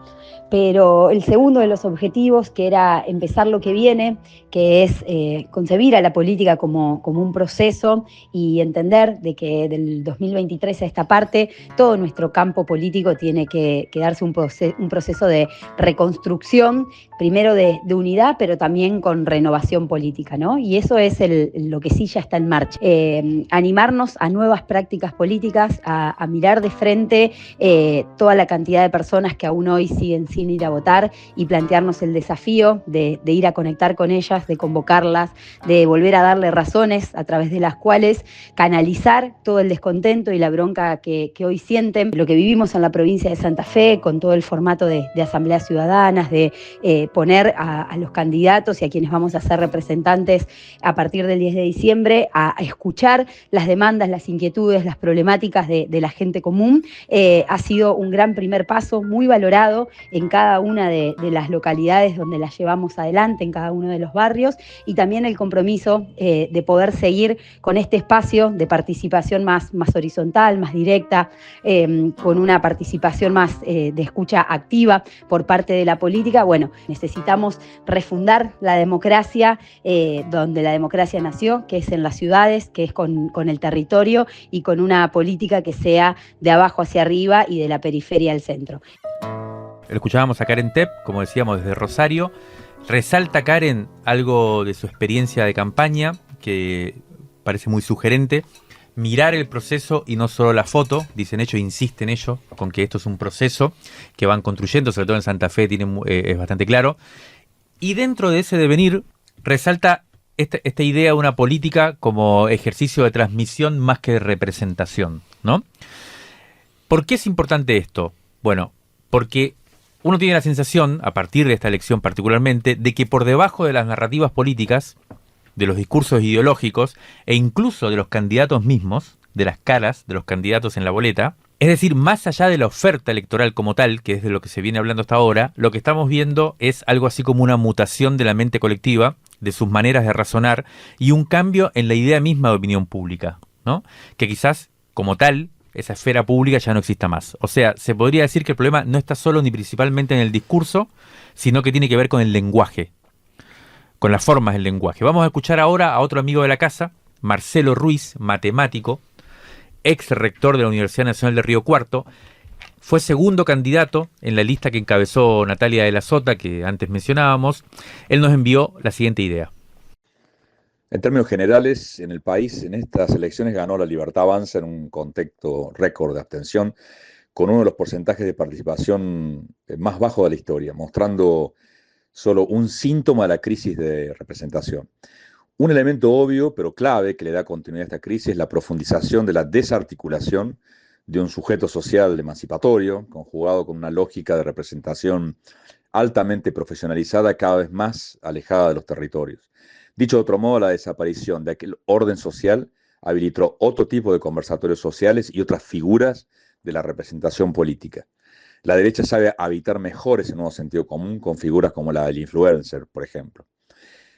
Pero el segundo de los objetivos, que era empezar lo que viene, que es concebir a la política como un proceso y entender de que del 2023 a esta parte todo nuestro campo político tiene que darse un proceso de reconstrucción, primero de unidad, pero también con renovación política, ¿no? Y eso es lo que sí ya está en marcha. Animarnos a nuevas prácticas políticas, a mirar de frente toda la cantidad de personas que aún hoy siguen sin ir a votar y plantearnos el desafío de ir a conectar con ellas, de convocarlas, de volver a darle razones a través de las cuales canalizar todo el descontento y la bronca que hoy sienten. Lo que vivimos en la provincia de Santa Fe, con todo el formato de asambleas ciudadanas, de poner a los candidatos y a quienes vamos a ser representantes a partir del 10 de diciembre a escuchar las demandas, las inquietudes, las problemáticas de la gente común, ha sido un gran primer paso, muy valorado en cada una de las localidades donde las llevamos adelante, en cada uno de los barrios, y también el compromiso de poder seguir con este espacio de participación más horizontal, más directa, con una participación más de escucha activa por parte de la política. Bueno, necesitamos refundar la democracia donde la democracia nació, que es en las ciudades, que es con el territorio y con una política que sea de abajo hacia arriba y de la periferia al centro. Escuchábamos a Karen Tepp, como decíamos, desde Rosario. Resalta Karen algo de su experiencia de campaña que parece muy sugerente. Mirar el proceso y no solo la foto, dicen ellos, insisten ellos, con que esto es un proceso que van construyendo, sobre todo en Santa Fe es bastante claro. Y dentro de ese devenir resalta esta idea de una política como ejercicio de transmisión más que de representación, ¿no? ¿Por qué es importante esto? Bueno, porque uno tiene la sensación, a partir de esta elección particularmente, de que por debajo de las narrativas políticas, de los discursos ideológicos e incluso de los candidatos mismos, de las caras de los candidatos en la boleta, es decir, más allá de la oferta electoral como tal, que es de lo que se viene hablando hasta ahora, lo que estamos viendo es algo así como una mutación de la mente colectiva, de sus maneras de razonar y un cambio en la idea misma de opinión pública, ¿no? Que quizás, como tal, esa esfera pública ya no exista más. O sea, se podría decir que el problema no está solo ni principalmente en el discurso, sino que tiene que ver con el lenguaje, con las formas del lenguaje. Vamos a escuchar ahora a otro amigo de la casa, Marcelo Ruiz, matemático, ex rector de la Universidad Nacional de Río Cuarto. Fue segundo candidato en la lista que encabezó Natalia de la Sota, que antes mencionábamos. Él nos envió la siguiente idea. En términos generales, en el país, en estas elecciones ganó la Libertad Avanza en un contexto récord de abstención, con uno de los porcentajes de participación más bajos de la historia, mostrando solo un síntoma de la crisis de representación. Un elemento obvio, pero clave, que le da continuidad a esta crisis es la profundización de la desarticulación de un sujeto social emancipatorio, conjugado con una lógica de representación altamente profesionalizada, cada vez más alejada de los territorios. Dicho de otro modo, la desaparición de aquel orden social habilitó otro tipo de conversatorios sociales y otras figuras de la representación política. La derecha sabe habitar mejor ese nuevo sentido común con figuras como la del influencer, por ejemplo.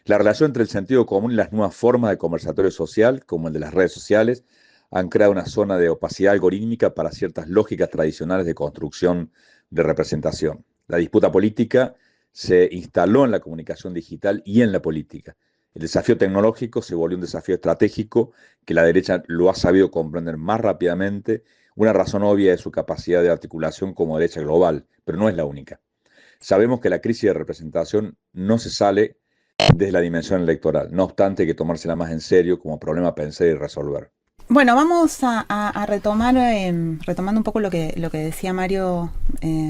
La relación entre el sentido común y las nuevas formas de conversatorio social, como el de las redes sociales, han creado una zona de opacidad algorítmica para ciertas lógicas tradicionales de construcción de representación. La disputa política se instaló en la comunicación digital y en la política. El desafío tecnológico se volvió un desafío estratégico que la derecha lo ha sabido comprender más rápidamente. Una razón obvia es su capacidad de articulación como derecha global, pero no es la única. Sabemos que la crisis de representación no se sale desde la dimensión electoral, no obstante hay que tomársela más en serio como problema a pensar y resolver. Bueno, vamos a retomar, retomando un poco lo que decía Mario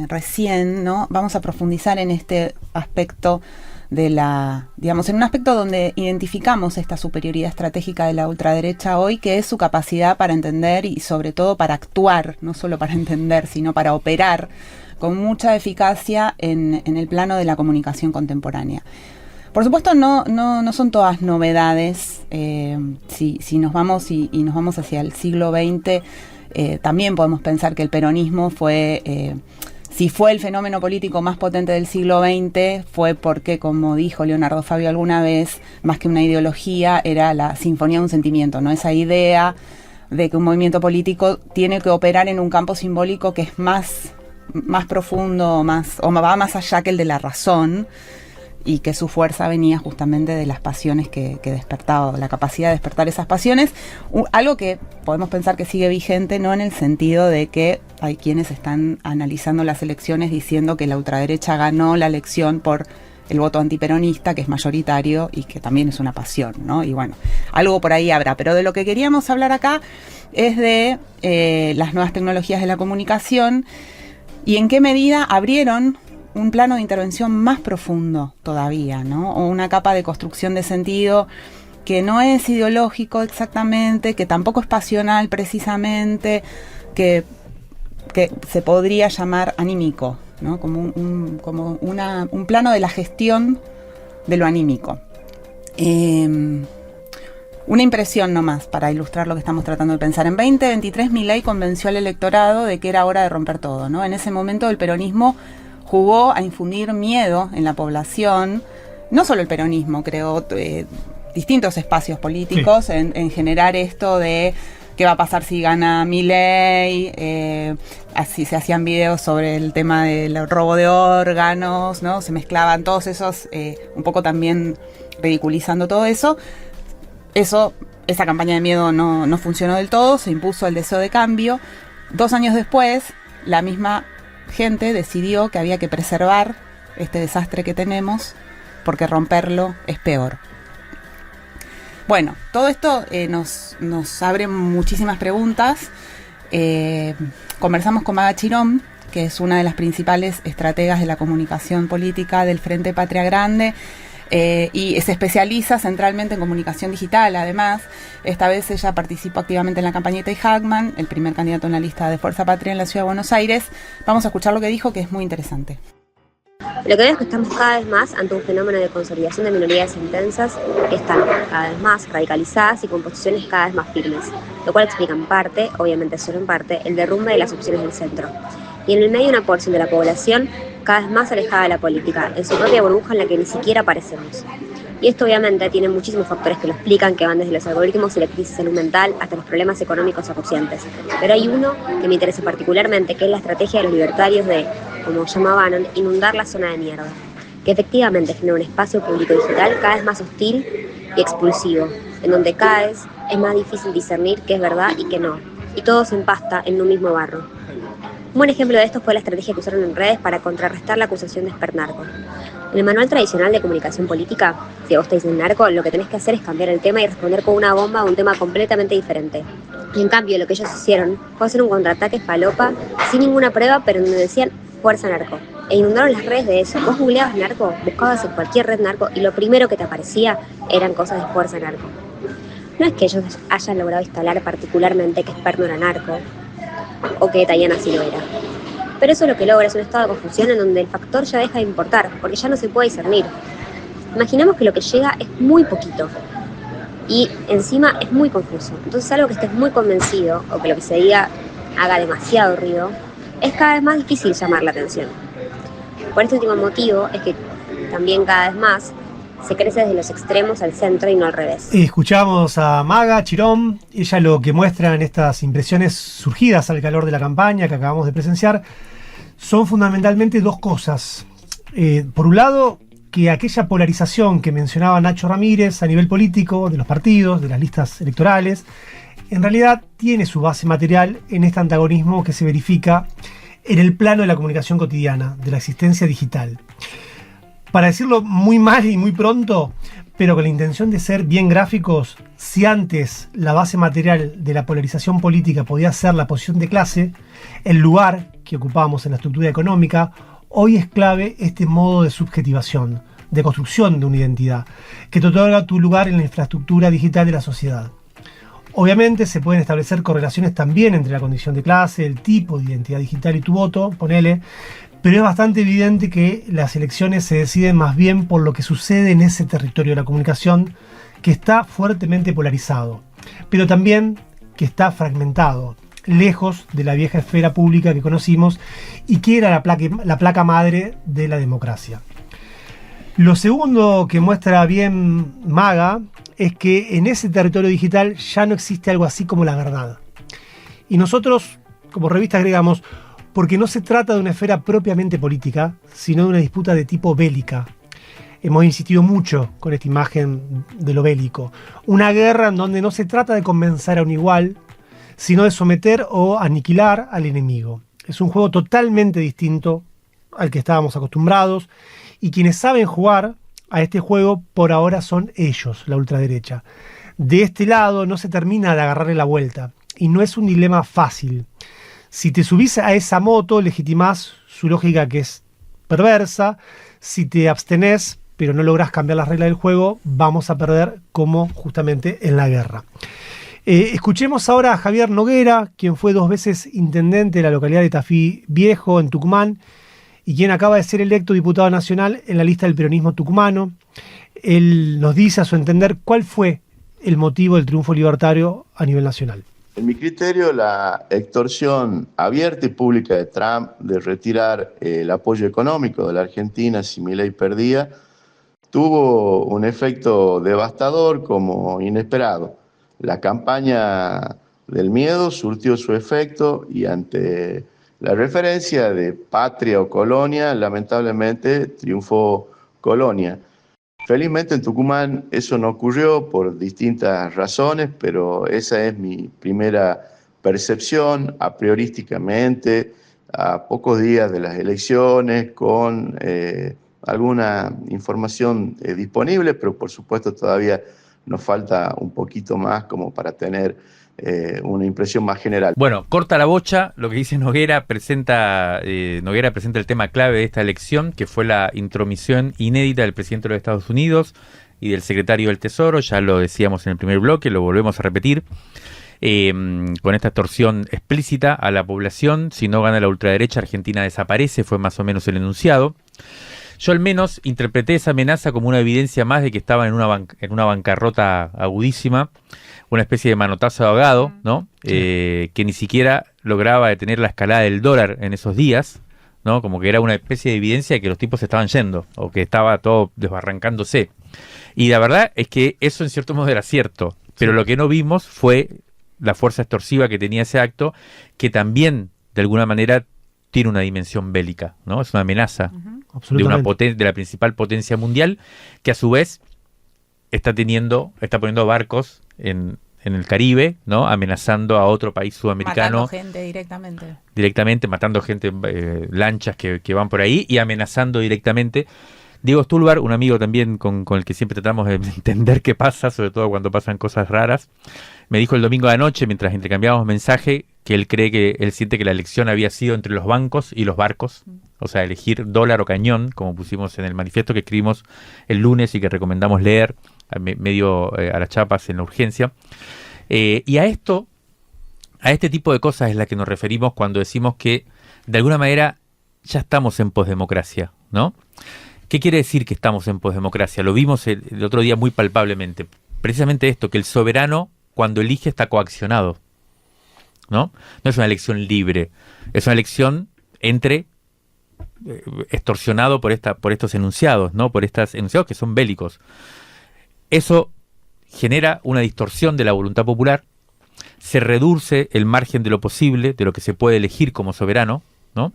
recién, ¿no? Vamos a profundizar en este aspecto digamos, en un aspecto donde identificamos esta superioridad estratégica de la ultraderecha hoy, que es su capacidad para entender y sobre todo para actuar, no solo para entender, sino para operar con mucha eficacia en el plano de la comunicación contemporánea. Por supuesto, no son todas novedades. Si nos vamos y nos vamos hacia el siglo XX, también podemos pensar que el peronismo si fue el fenómeno político más potente del siglo XX, fue porque, como dijo Leonardo Fabio alguna vez, más que una ideología, era la sinfonía de un sentimiento, ¿no? Esa idea de que un movimiento político tiene que operar en un campo simbólico que es más profundo, va más allá que el de la razón, y que su fuerza venía justamente de las pasiones que despertaba, la capacidad de despertar esas pasiones, algo que podemos pensar que sigue vigente, no en el sentido de que hay quienes están analizando las elecciones diciendo que la ultraderecha ganó la elección por el voto antiperonista, que es mayoritario y que también es una pasión, ¿no? Y bueno, algo por ahí habrá, pero de lo que queríamos hablar acá es de las nuevas tecnologías de la comunicación y en qué medida abrieron un plano de intervención más profundo todavía, ¿no? O una capa de construcción de sentido que no es ideológico exactamente, que tampoco es pasional precisamente, que se podría llamar anímico, ¿no? Como un plano de la gestión de lo anímico. Una impresión nomás para ilustrar lo que estamos tratando de pensar. En 2023 Milei convenció al electorado de que era hora de romper todo, ¿no? En ese momento el peronismo jugó a infundir miedo en la población, no solo el peronismo, creó distintos espacios políticos, sí, en generar esto de qué va a pasar si gana Milei, así se hacían videos sobre el tema del robo de órganos, ¿no? Se mezclaban todos esos, un poco también ridiculizando todo eso. Esa campaña de miedo no funcionó del todo, se impuso el deseo de cambio. 2 años después, la misma gente decidió que había que preservar este desastre que tenemos porque romperlo es peor. Bueno, todo esto nos abre muchísimas preguntas. Conversamos con Maga Chirón, que es una de las principales estrategas de la comunicación política del Frente Patria Grande, y se especializa centralmente en comunicación digital. Además, esta vez ella participó activamente en la campaña de Itay Hackman, el primer candidato en la lista de Fuerza Patria en la Ciudad de Buenos Aires. Vamos a escuchar lo que dijo, que es muy interesante. Lo que veo es que estamos cada vez más ante un fenómeno de consolidación de minorías intensas que están cada vez más radicalizadas y con posiciones cada vez más firmes, lo cual explica en parte, obviamente solo en parte, el derrumbe de las opciones del centro. Y en el medio una porción de la población cada vez más alejada de la política, en su propia burbuja en la que ni siquiera aparecemos. Y esto obviamente tiene muchísimos factores que lo explican, que van desde los algoritmos y la crisis salud mental hasta los problemas económicos acuciantes. Pero hay uno que me interesa particularmente, que es la estrategia de los libertarios de, como llama Bannon, inundar la zona de mierda, que efectivamente genera un espacio público digital cada vez más hostil y expulsivo, en donde cada vez es más difícil discernir qué es verdad y qué no, y todo se empasta en un mismo barro. Un buen ejemplo de esto fue la estrategia que usaron en redes para contrarrestar la acusación de expertnarco. En el manual tradicional de comunicación política, si vos te dicen narco, lo que tenés que hacer es cambiar el tema y responder con una bomba a un tema completamente diferente. Y en cambio, lo que ellos hicieron fue hacer un contraataque falopa sin ninguna prueba, pero donde decían fuerza narco. E inundaron las redes de eso. Vos googleabas narco, buscabas en cualquier red narco y lo primero que te aparecía eran cosas de fuerza narco. No es que ellos hayan logrado instalar particularmente que Esper no era narco, o que Tayana sí lo era. Pero eso lo que logra es un estado de confusión en donde el factor ya deja de importar, porque ya no se puede discernir. Imaginemos que lo que llega es muy poquito y encima es muy confuso. Entonces algo que estés muy convencido o que lo que se diga haga demasiado ruido, es cada vez más difícil llamar la atención. Por este último motivo es que también cada vez más se crece desde los extremos al centro y no al revés. Escuchamos a Maga Chirón. Ella lo que muestra en estas impresiones surgidas al calor de la campaña que acabamos de presenciar son fundamentalmente 2 cosas. Por un lado, que aquella polarización que mencionaba Nacho Ramírez a nivel político, de los partidos, de las listas electorales, en realidad tiene su base material en este antagonismo que se verifica en el plano de la comunicación cotidiana, de la existencia digital. Para decirlo muy mal y muy pronto, pero con la intención de ser bien gráficos, si antes la base material de la polarización política podía ser la posición de clase, el lugar que ocupamos en la estructura económica, hoy es clave este modo de subjetivación, de construcción de una identidad, que te otorga tu lugar en la infraestructura digital de la sociedad. Obviamente se pueden establecer correlaciones también entre la condición de clase, el tipo de identidad digital y tu voto, ponele, pero es bastante evidente que las elecciones se deciden más bien por lo que sucede en ese territorio de la comunicación, que está fuertemente polarizado, pero también que está fragmentado, lejos de la vieja esfera pública que conocimos y que era la placa madre de la democracia. Lo segundo que muestra bien Maga es que en ese territorio digital ya no existe algo así como la verdad. Y nosotros, como revista, agregamos, porque no se trata de una esfera propiamente política, sino de una disputa de tipo bélica. Hemos insistido mucho con esta imagen de lo bélico. Una guerra en donde no se trata de convencer a un igual, sino de someter o aniquilar al enemigo. Es un juego totalmente distinto al que estábamos acostumbrados, y quienes saben jugar a este juego por ahora son ellos, la ultraderecha. De este lado no se termina de agarrarle la vuelta, y no es un dilema fácil. Si te subís a esa moto, legitimás su lógica, que es perversa. Si te abstenés, pero no lográs cambiar las reglas del juego, vamos a perder, como justamente en la guerra. Escuchemos ahora a Javier Noguera, quien fue 2 veces intendente de la localidad de Tafí Viejo, en Tucumán, y quien acaba de ser electo diputado nacional en la lista del peronismo tucumano. Él nos dice, a su entender, cuál fue el motivo del triunfo libertario a nivel nacional. En mi criterio, la extorsión abierta y pública de Trump de retirar el apoyo económico de la Argentina si Milei perdía, tuvo un efecto devastador como inesperado. La campaña del miedo surtió su efecto y ante la referencia de patria o colonia, lamentablemente triunfó Colonia. Felizmente en Tucumán eso no ocurrió por distintas razones, pero esa es mi primera percepción, a priorísticamente, a pocos días de las elecciones, con alguna información disponible, pero por supuesto todavía nos falta un poquito más como para tener una impresión más general. Bueno, corta la bocha, lo que dice Noguera presenta el tema clave de esta elección, que fue la intromisión inédita del presidente de los Estados Unidos y del secretario del Tesoro. Ya lo decíamos en el primer bloque, lo volvemos a repetir, con esta extorsión explícita a la población. Si no gana la ultraderecha, Argentina desaparece, fue más o menos el enunciado. Yo al menos interpreté esa amenaza como una evidencia más de que estaba en una bancarrota agudísima, una especie de manotazo de ahogado, ¿no? Que ni siquiera lograba detener la escalada del dólar en esos días, ¿no? Como que era una especie de evidencia de que los tipos se estaban yendo, o que estaba todo desbarrancándose. Y la verdad es que eso en cierto modo era cierto, pero lo que no vimos fue la fuerza extorsiva que tenía ese acto, que también, de alguna manera, tiene una dimensión bélica, ¿no? Es una amenaza de la principal potencia mundial, que a su vez está poniendo barcos en el Caribe, ¿no? Amenazando a otro país sudamericano. Matando gente directamente, matando gente, lanchas que van por ahí, y amenazando directamente. Diego Stulbar, un amigo también con el que siempre tratamos de entender qué pasa, sobre todo cuando pasan cosas raras, me dijo el domingo de anoche, mientras intercambiábamos mensaje, que él siente que la elección había sido entre los bancos y los barcos, o sea, elegir dólar o cañón, como pusimos en el manifiesto que escribimos el lunes y que recomendamos leer medio a las chapas en la urgencia. Y a este tipo de cosas es la que nos referimos cuando decimos que de alguna manera ya estamos en posdemocracia, ¿no? ¿Qué quiere decir que estamos en posdemocracia? Lo vimos el otro día muy palpablemente. Precisamente esto, que el soberano cuando elige está coaccionado, ¿no? No es una elección libre, es una elección extorsionado por estos enunciados, ¿no? Por estos enunciados que son bélicos. Eso genera una distorsión de la voluntad popular, se reduce el margen de lo posible, de lo que se puede elegir como soberano, ¿no?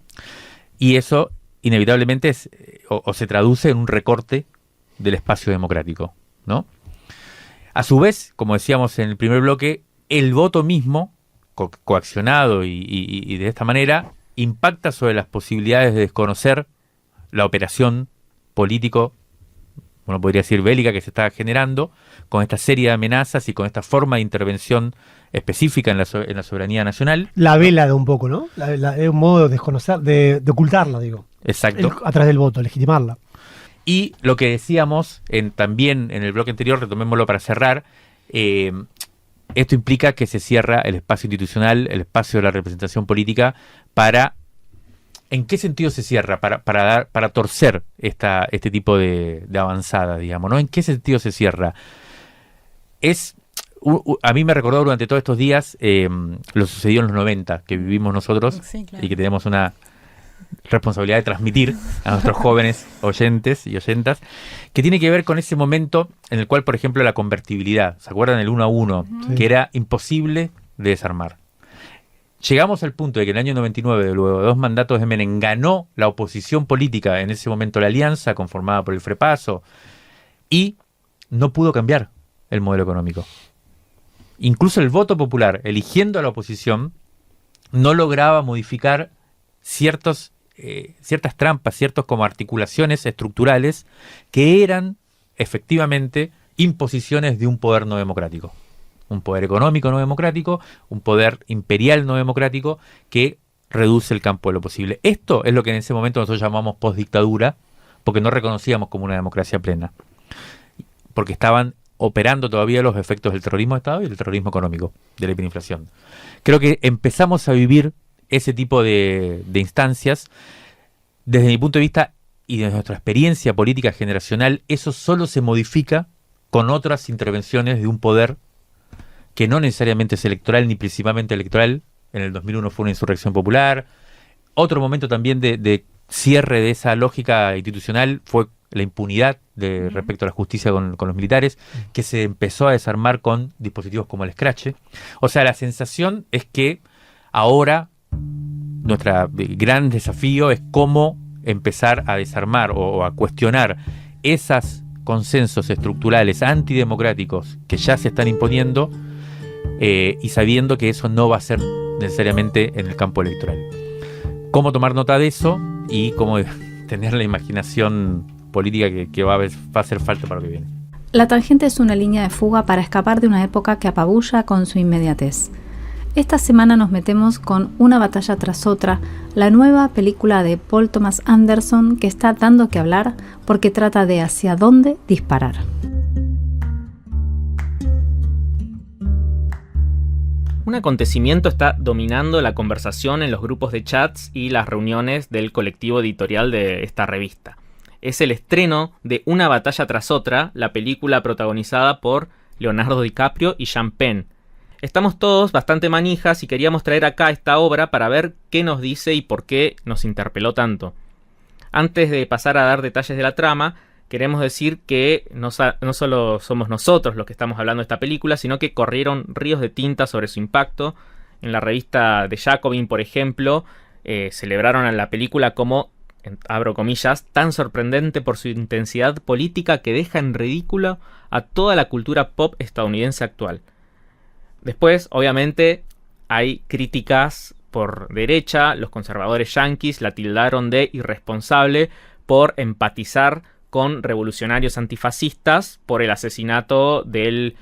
Y eso inevitablemente se traduce en un recorte del espacio democrático, ¿no? A su vez, como decíamos en el primer bloque, el voto mismo, coaccionado y de esta manera, impacta sobre las posibilidades de desconocer la operación político, uno podría decir bélica, que se está generando con esta serie de amenazas y con esta forma de intervención específica en la soberanía nacional. La vela de un poco, ¿no? Es un modo de desconocer, de ocultarla, digo. Exacto. A través del voto, legitimarla. Y lo que decíamos también en el bloque anterior, retomémoslo para cerrar, esto implica que se cierra el espacio institucional, el espacio de la representación política para... ¿En qué sentido se cierra? Para torcer este tipo de avanzada, digamos, ¿no? ¿En qué sentido se cierra? A mí me recordó durante todos estos días lo sucedido en los 90, que vivimos nosotros, sí, claro, y que tenemos una responsabilidad de transmitir a nuestros jóvenes oyentes y oyentas, que tiene que ver con ese momento en el cual, por ejemplo, la convertibilidad, ¿se acuerdan del 1 a 1? Sí. Que era imposible de desarmar. Llegamos al punto de que en el año 99, luego de 2 mandatos de Menem, ganó la oposición política, en ese momento la alianza, conformada por el Frepaso, y no pudo cambiar el modelo económico. Incluso el voto popular, eligiendo a la oposición, no lograba modificar ciertas trampas, ciertas como articulaciones estructurales que eran efectivamente imposiciones de un poder no democrático. Un poder económico no democrático, un poder imperial no democrático que reduce el campo de lo posible. Esto es lo que en ese momento nosotros llamamos postdictadura, porque no reconocíamos como una democracia plena, porque estaban operando todavía los efectos del terrorismo de Estado y del terrorismo económico, de la hiperinflación. Creo que empezamos a vivir ese tipo de instancias. Desde mi punto de vista y desde nuestra experiencia política generacional, eso solo se modifica con otras intervenciones de un poder que no necesariamente es electoral ni principalmente electoral. En el 2001 fue una insurrección popular. Otro momento también de cierre de esa lógica institucional fue la impunidad respecto a la justicia con los militares, que se empezó a desarmar con dispositivos como el escrache. O sea, la sensación es que ahora nuestro gran desafío es cómo empezar a desarmar o a cuestionar esos consensos estructurales antidemocráticos que ya se están imponiendo, y sabiendo que eso no va a ser necesariamente en el campo electoral. Cómo tomar nota de eso y cómo tener la imaginación política que va a hacer falta para lo que viene. La tangente es una línea de fuga para escapar de una época que apabulla con su inmediatez. Esta semana nos metemos con Una batalla tras otra, la nueva película de Paul Thomas Anderson que está dando que hablar porque trata de hacia dónde disparar. Un acontecimiento está dominando la conversación en los grupos de chats y las reuniones del colectivo editorial de esta revista. Es el estreno de Una batalla tras otra, la película protagonizada por Leonardo DiCaprio y Sean Penn. Estamos todos bastante manijas y queríamos traer acá esta obra para ver qué nos dice y por qué nos interpeló tanto. Antes de pasar a dar detalles de la trama, queremos decir que no solo somos nosotros los que estamos hablando de esta película, sino que corrieron ríos de tinta sobre su impacto. En la revista de Jacobin, por ejemplo, celebraron a la película como, abro comillas, tan sorprendente por su intensidad política que deja en ridículo a toda la cultura pop estadounidense actual. Después, obviamente, hay críticas por derecha. Los conservadores yanquis la tildaron de irresponsable por empatizar con revolucionarios antifascistas por el asesinato del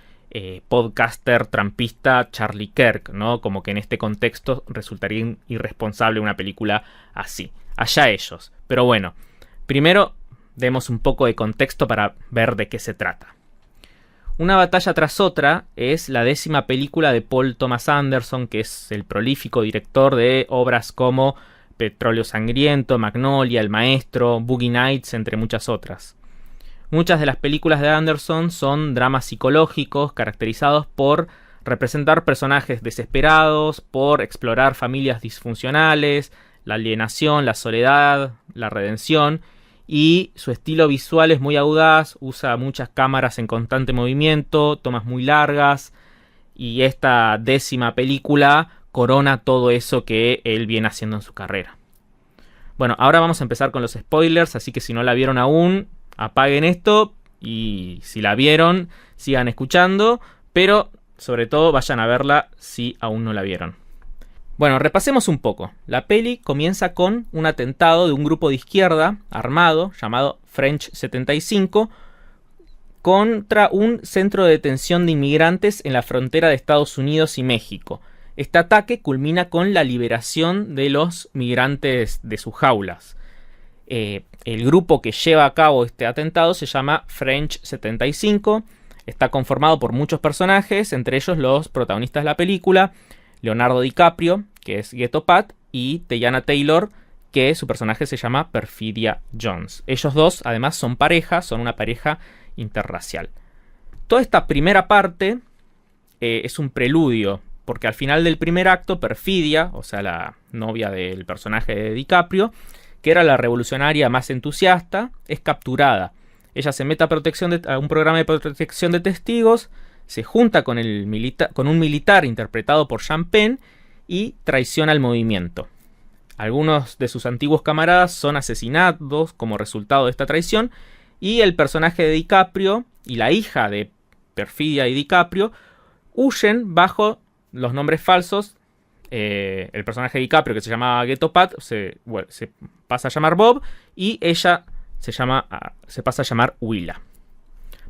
podcaster trampista Charlie Kirk, ¿no? Como que en este contexto resultaría irresponsable una película así. Allá ellos. Pero bueno, primero demos un poco de contexto para ver de qué se trata. Una batalla tras otra es la 10ª película de Paul Thomas Anderson, que es el prolífico director de obras como Petróleo Sangriento, Magnolia, El Maestro, Boogie Nights, entre muchas otras. Muchas de las películas de Anderson son dramas psicológicos caracterizados por representar personajes desesperados, por explorar familias disfuncionales, la alienación, la soledad, la redención, y su estilo visual es muy audaz, usa muchas cámaras en constante movimiento, tomas muy largas, y esta 10ª película corona todo eso que él viene haciendo en su carrera. Bueno, ahora vamos a empezar con los spoilers, así que si no la vieron aún, apaguen esto y si la vieron, sigan escuchando, pero sobre todo vayan a verla si aún no la vieron. Bueno, repasemos un poco. La peli comienza con un atentado de un grupo de izquierda armado llamado French 75 contra un centro de detención de inmigrantes en la frontera de Estados Unidos y México. Este ataque culmina con la liberación de los migrantes de sus jaulas. El grupo que lleva a cabo este atentado se llama French 75. Está conformado por muchos personajes, entre ellos los protagonistas de la película, Leonardo DiCaprio, que es Ghetto Pat, y Teyana Taylor, que su personaje se llama Perfidia Jones. Ellos dos, además, son pareja, son una pareja interracial. Toda esta primera parte es un preludio, porque al final del primer acto, Perfidia, o sea, la novia del personaje de DiCaprio, que era la revolucionaria más entusiasta, es capturada. Ella se mete a un programa de protección de testigos, se junta con un militar interpretado por Sean Penn y traiciona el movimiento. Algunos de sus antiguos camaradas son asesinados como resultado de esta traición, y el personaje de DiCaprio y la hija de Perfidia y DiCaprio huyen bajo los nombres falsos. El personaje de DiCaprio, que se llamaba Ghetto Pat, se pasa a llamar Bob, y ella se pasa a llamar Willa.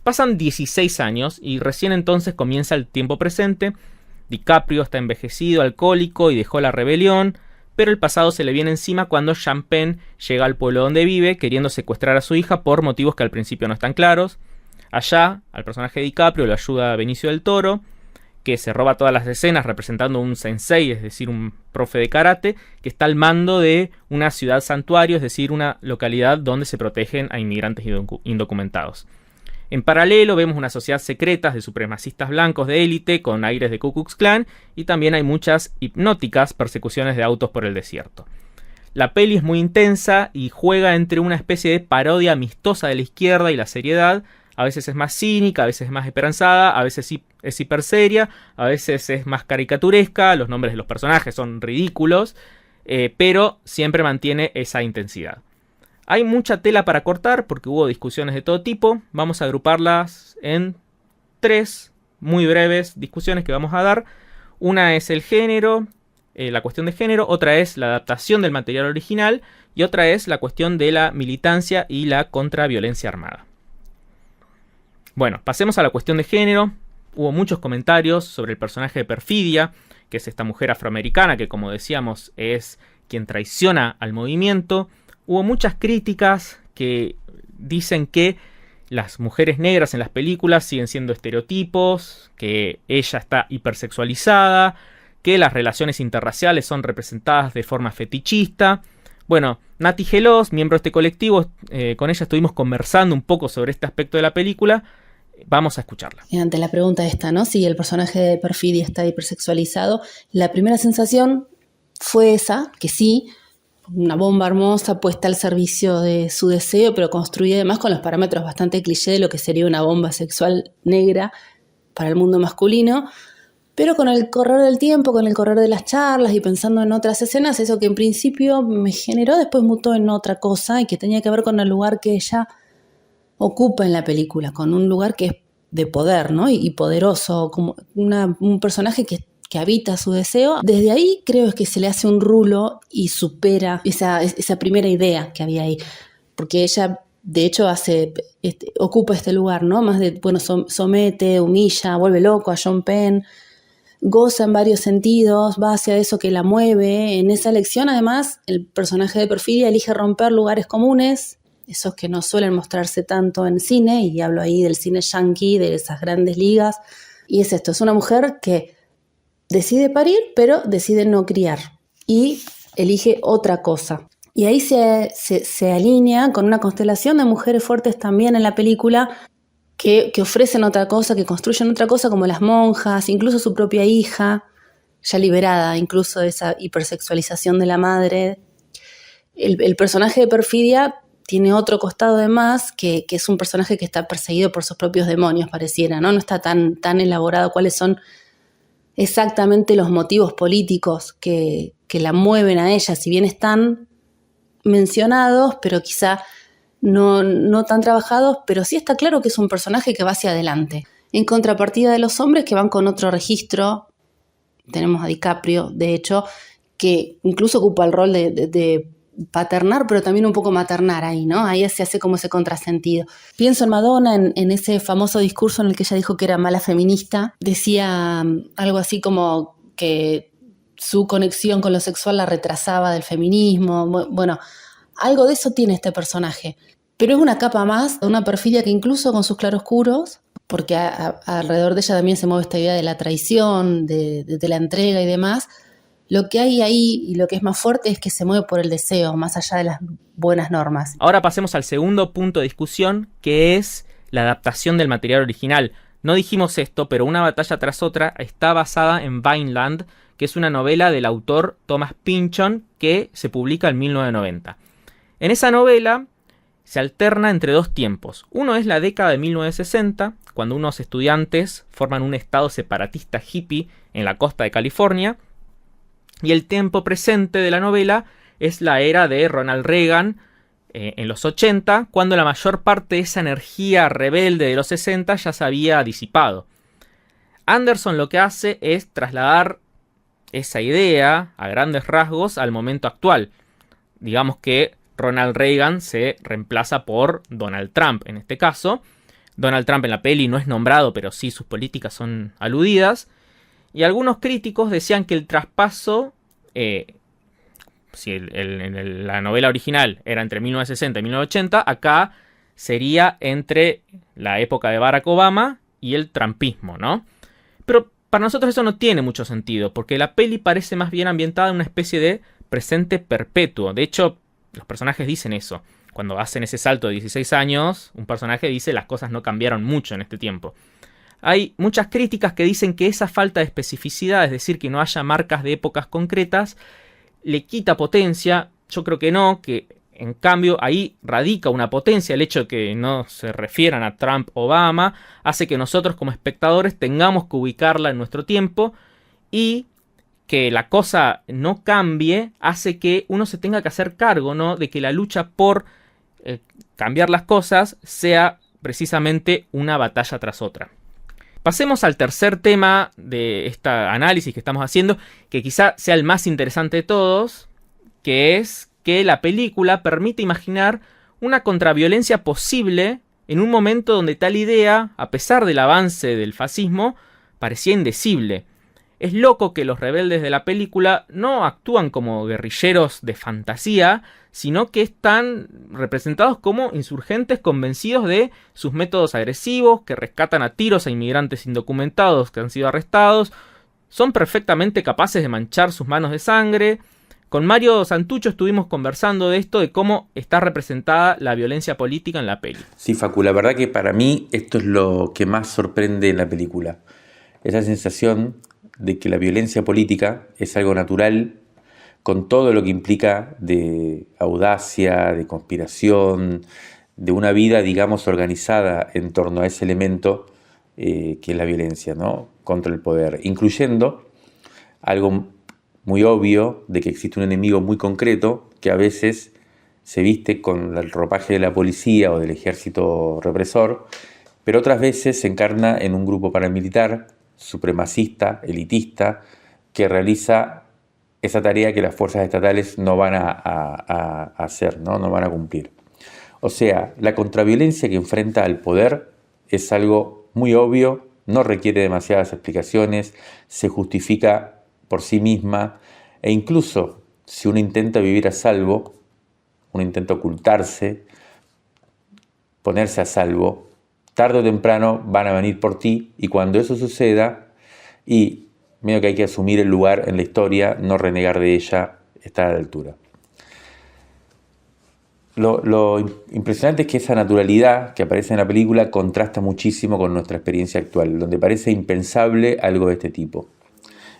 Pasan 16 años y recién entonces comienza el tiempo presente. DiCaprio está envejecido, alcohólico y dejó la rebelión, pero el pasado se le viene encima cuando Sean Penn llega al pueblo donde vive queriendo secuestrar a su hija por motivos que al principio no están claros. Allá, al personaje de DiCaprio lo ayuda Benicio del Toro, que se roba todas las escenas representando un sensei, es decir, un profe de karate, que está al mando de una ciudad santuario, es decir, una localidad donde se protegen a inmigrantes indocumentados. En paralelo vemos una sociedad secreta de supremacistas blancos de élite con aires de Ku Klux Klan, y también hay muchas hipnóticas persecuciones de autos por el desierto. La peli es muy intensa y juega entre una especie de parodia amistosa de la izquierda y la seriedad. A veces es más cínica, a veces es más esperanzada, a veces es hiperseria, a veces es más caricaturesca, los nombres de los personajes son ridículos, pero siempre mantiene esa intensidad. Hay mucha tela para cortar porque hubo discusiones de todo tipo. Vamos a agruparlas en 3 muy breves discusiones que vamos a dar. Una es el género, la cuestión de género, otra es la adaptación del material original y otra es la cuestión de la militancia y la contraviolencia armada. Bueno, pasemos a la cuestión de género. Hubo muchos comentarios sobre el personaje de Perfidia, que es esta mujer afroamericana que, como decíamos, es quien traiciona al movimiento. Hubo muchas críticas que dicen que las mujeres negras en las películas siguen siendo estereotipos, que ella está hipersexualizada, que las relaciones interraciales son representadas de forma fetichista. Bueno, Nati Gelos, miembro de este colectivo, con ella estuvimos conversando un poco sobre este aspecto de la película. Vamos a escucharla. Ante la pregunta esta, ¿no? Si el personaje de Perfidia está hipersexualizado, la primera sensación fue esa, que sí, una bomba hermosa puesta al servicio de su deseo, pero construida además con los parámetros bastante cliché de lo que sería una bomba sexual negra para el mundo masculino. Pero con el correr del tiempo, con el correr de las charlas y pensando en otras escenas, eso que en principio me generó después mutó en otra cosa y que tenía que ver con el lugar que ella ocupa en la película, con un lugar que es de poder, ¿no? Y poderoso, como un personaje que habita su deseo. Desde ahí creo que se le hace un rulo y supera esa primera idea que había ahí. Porque ella, de hecho, ocupa este lugar, ¿no? Más de, bueno, somete, humilla, vuelve loco a Sean Penn, goza en varios sentidos, va hacia eso que la mueve. En esa elección, además, el personaje de Perfidia elige romper lugares comunes, esos que no suelen mostrarse tanto en cine, y hablo ahí del cine yankee, de esas grandes ligas. Y es esto, es una mujer que decide parir, pero decide no criar y elige otra cosa. Y ahí se alinea con una constelación de mujeres fuertes también en la película que ofrecen otra cosa, que construyen otra cosa, como las monjas, incluso su propia hija, ya liberada incluso de esa hipersexualización de la madre. El personaje de Perfidia tiene otro costado además, que es un personaje que está perseguido por sus propios demonios, pareciera, ¿no? No está tan elaborado cuáles son exactamente los motivos políticos que la mueven a ella, si bien están mencionados, pero quizá no tan trabajados, pero sí está claro que es un personaje que va hacia adelante. En contrapartida de los hombres que van con otro registro, tenemos a DiCaprio, de hecho, que incluso ocupa el rol de paternar, pero también un poco maternar ahí, ¿no? Ahí se hace como ese contrasentido. Pienso en Madonna, en ese famoso discurso en el que ella dijo que era mala feminista. Decía algo así como que su conexión con lo sexual la retrasaba del feminismo. Bueno, algo de eso tiene este personaje. Pero es una capa más de una perfidia que incluso con sus claroscuros, porque alrededor de ella también se mueve esta idea de la traición, de la entrega y demás, lo que hay ahí y lo que es más fuerte es que se mueve por el deseo, más allá de las buenas normas. Ahora pasemos al segundo punto de discusión, que es la adaptación del material original. No dijimos esto, pero Una batalla tras otra está basada en Vineland, que es una novela del autor Thomas Pynchon que se publica en 1990. En esa novela se alterna entre dos tiempos. Uno es la década de 1960, cuando unos estudiantes forman un estado separatista hippie en la costa de California, y el tiempo presente de la novela es la era de Ronald Reagan en los 80, cuando la mayor parte de esa energía rebelde de los 60 ya se había disipado. Anderson lo que hace es trasladar esa idea a grandes rasgos al momento actual. Digamos que Ronald Reagan se reemplaza por Donald Trump en este caso. Donald Trump en la peli no es nombrado, pero sí sus políticas son aludidas. Y algunos críticos decían que el traspaso, si la novela original era entre 1960 y 1980, acá sería entre la época de Barack Obama y el trumpismo, ¿no? Pero para nosotros eso no tiene mucho sentido, porque la peli parece más bien ambientada en una especie de presente perpetuo. De hecho, los personajes dicen eso. Cuando hacen ese salto de 16 años, un personaje dice las cosas no cambiaron mucho en este tiempo. Hay muchas críticas que dicen que esa falta de especificidad, es decir, que no haya marcas de épocas concretas, le quita potencia. Yo creo que no, que en cambio ahí radica una potencia. El hecho de que no se refieran a Trump o Obama hace que nosotros como espectadores tengamos que ubicarla en nuestro tiempo, y que la cosa no cambie hace que uno se tenga que hacer cargo, ¿no?, de que la lucha por cambiar las cosas sea precisamente una batalla tras otra. Pasemos al tercer tema de este análisis que estamos haciendo, que quizá sea el más interesante de todos, que es que la película permite imaginar una contraviolencia posible en un momento donde tal idea, a pesar del avance del fascismo, parecía indecible. Es loco que los rebeldes de la película no actúan como guerrilleros de fantasía, sino que están representados como insurgentes convencidos de sus métodos agresivos, que rescatan a tiros a inmigrantes indocumentados que han sido arrestados. Son perfectamente capaces de manchar sus manos de sangre. Con Mario Santucho estuvimos conversando de esto, de cómo está representada la violencia política en la peli. Sí, Facu, la verdad que para mí esto es lo que más sorprende en la película. Esa sensación de que la violencia política es algo natural, con todo lo que implica de audacia, de conspiración, de una vida, digamos, organizada en torno a ese elemento que es la violencia, ¿no?, contra el poder, incluyendo algo muy obvio de que existe un enemigo muy concreto que a veces se viste con el ropaje de la policía o del ejército represor, pero otras veces se encarna en un grupo paramilitar supremacista, elitista, que realiza esa tarea que las fuerzas estatales no van a hacer, ¿no? No van a cumplir. O sea, la contraviolencia que enfrenta al poder es algo muy obvio, no requiere demasiadas explicaciones, se justifica por sí misma, e incluso si uno intenta vivir a salvo, uno intenta ocultarse, ponerse a salvo, tarde o temprano van a venir por ti, y cuando eso suceda, y medio que hay que asumir el lugar en la historia, no renegar de ella, estar a la altura. Lo impresionante es que esa naturalidad que aparece en la película contrasta muchísimo con nuestra experiencia actual, donde parece impensable algo de este tipo.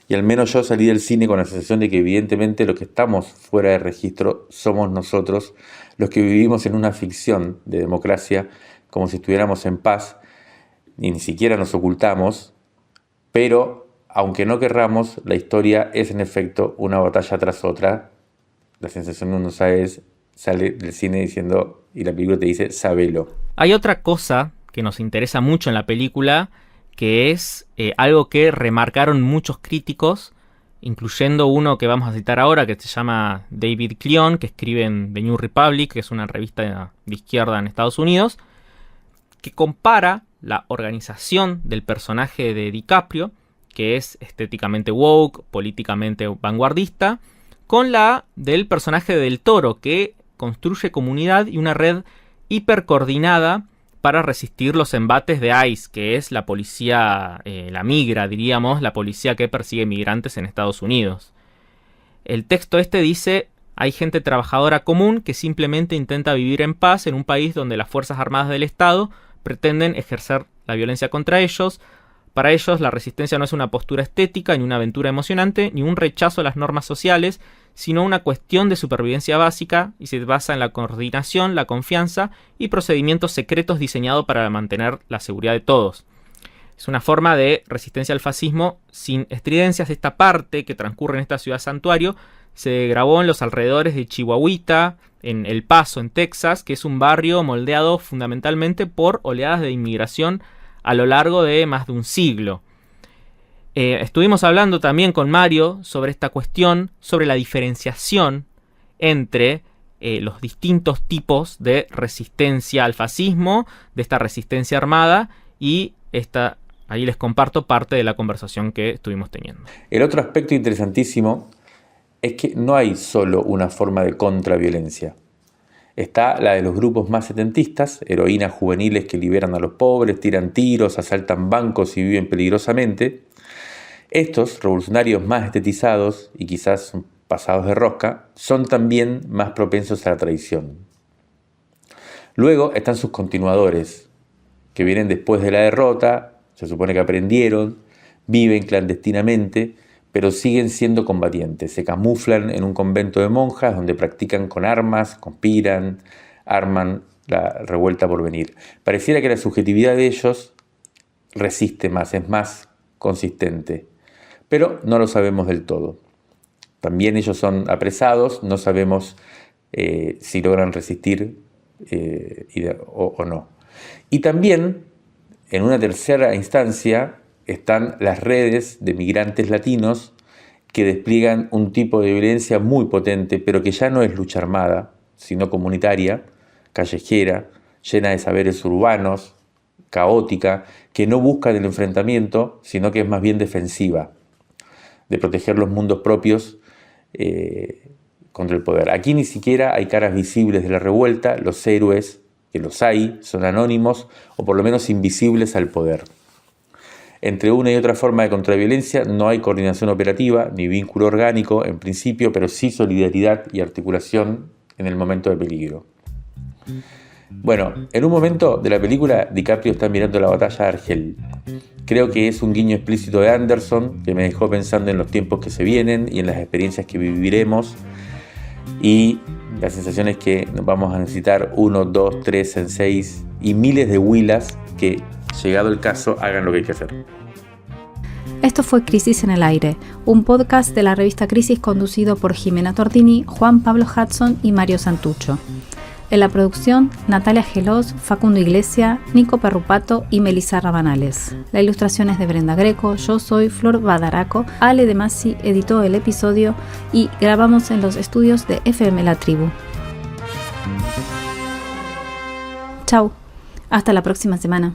Y al menos yo salí del cine con la sensación de que evidentemente los que estamos fuera de registro somos nosotros, los que vivimos en una ficción de democracia, como si estuviéramos en paz, y ni siquiera nos ocultamos, pero aunque no querramos, la historia es en efecto una batalla tras otra. La sensación de uno sale del cine diciendo, y la película te dice, sabelo. Hay otra cosa que nos interesa mucho en la película, que es algo que remarcaron muchos críticos, incluyendo uno que vamos a citar ahora, que se llama David Klion, que escribe en The New Republic, que es una revista de izquierda en Estados Unidos, que compara la organización del personaje de DiCaprio, que es estéticamente woke, políticamente vanguardista, con la del personaje del Toro, que construye comunidad y una red hipercoordinada para resistir los embates de ICE, que es la policía, la migra, diríamos, la policía que persigue migrantes en Estados Unidos. El texto dice: hay gente trabajadora común que simplemente intenta vivir en paz en un país donde las Fuerzas Armadas del Estado pretenden ejercer la violencia contra ellos. Para ellos, la resistencia no es una postura estética, ni una aventura emocionante, ni un rechazo a las normas sociales, sino una cuestión de supervivencia básica y se basa en la coordinación, la confianza y procedimientos secretos diseñados para mantener la seguridad de todos. Es una forma de resistencia al fascismo sin estridencias. Esta parte que transcurre en esta ciudad santuario se grabó en los alrededores de Chihuahuita, en El Paso, en Texas, que es un barrio moldeado fundamentalmente por oleadas de inmigración a lo largo de más de un siglo. Estuvimos hablando también con Mario sobre esta cuestión, sobre la diferenciación entre los distintos tipos de resistencia al fascismo, de esta resistencia armada, y ahí les comparto parte de la conversación que estuvimos teniendo. El otro aspecto interesantísimo es que no hay solo una forma de contraviolencia. Está la de los grupos más setentistas, heroínas juveniles que liberan a los pobres, tiran tiros, asaltan bancos y viven peligrosamente. Estos revolucionarios más estetizados y quizás pasados de rosca son también más propensos a la traición. Luego están sus continuadores, que vienen después de la derrota, se supone que aprendieron, viven clandestinamente, pero siguen siendo combatientes. Se camuflan en un convento de monjas donde practican con armas, conspiran, arman la revuelta por venir. Pareciera que la subjetividad de ellos resiste más, es más consistente, pero no lo sabemos del todo. También ellos son apresados, no sabemos si logran resistir o no. Y también, en una tercera instancia, están las redes de migrantes latinos que despliegan un tipo de violencia muy potente, pero que ya no es lucha armada, sino comunitaria, callejera, llena de saberes urbanos, caótica, que no busca el enfrentamiento, sino que es más bien defensiva, de proteger los mundos propios contra el poder. Aquí ni siquiera hay caras visibles de la revuelta, los héroes, que los hay, son anónimos o por lo menos invisibles al poder. Entre una y otra forma de contraviolencia no hay coordinación operativa ni vínculo orgánico en principio, pero sí solidaridad y articulación en el momento de peligro. Bueno, en un momento de la película, DiCaprio está mirando la batalla de Argel. Creo que es un guiño explícito de Anderson que me dejó pensando en los tiempos que se vienen y en las experiencias que viviremos, y la sensación es que vamos a necesitar 1, 2, 3, senseis y miles de huilas que, llegado el caso, hagan lo que hay que hacer. Esto fue Crisis en el Aire, un podcast de la revista Crisis conducido por Jimena Tordini, Juan Pablo Hudson y Mario Santucho. En la producción, Natalia Gelos, Facundo Iglesia, Nico Perrupato y Melissa Rabanales. La ilustración es de Brenda Greco, yo soy Flor Badaraco, Ale de Masi editó el episodio y grabamos en los estudios de FM La Tribu. Chau, hasta la próxima semana.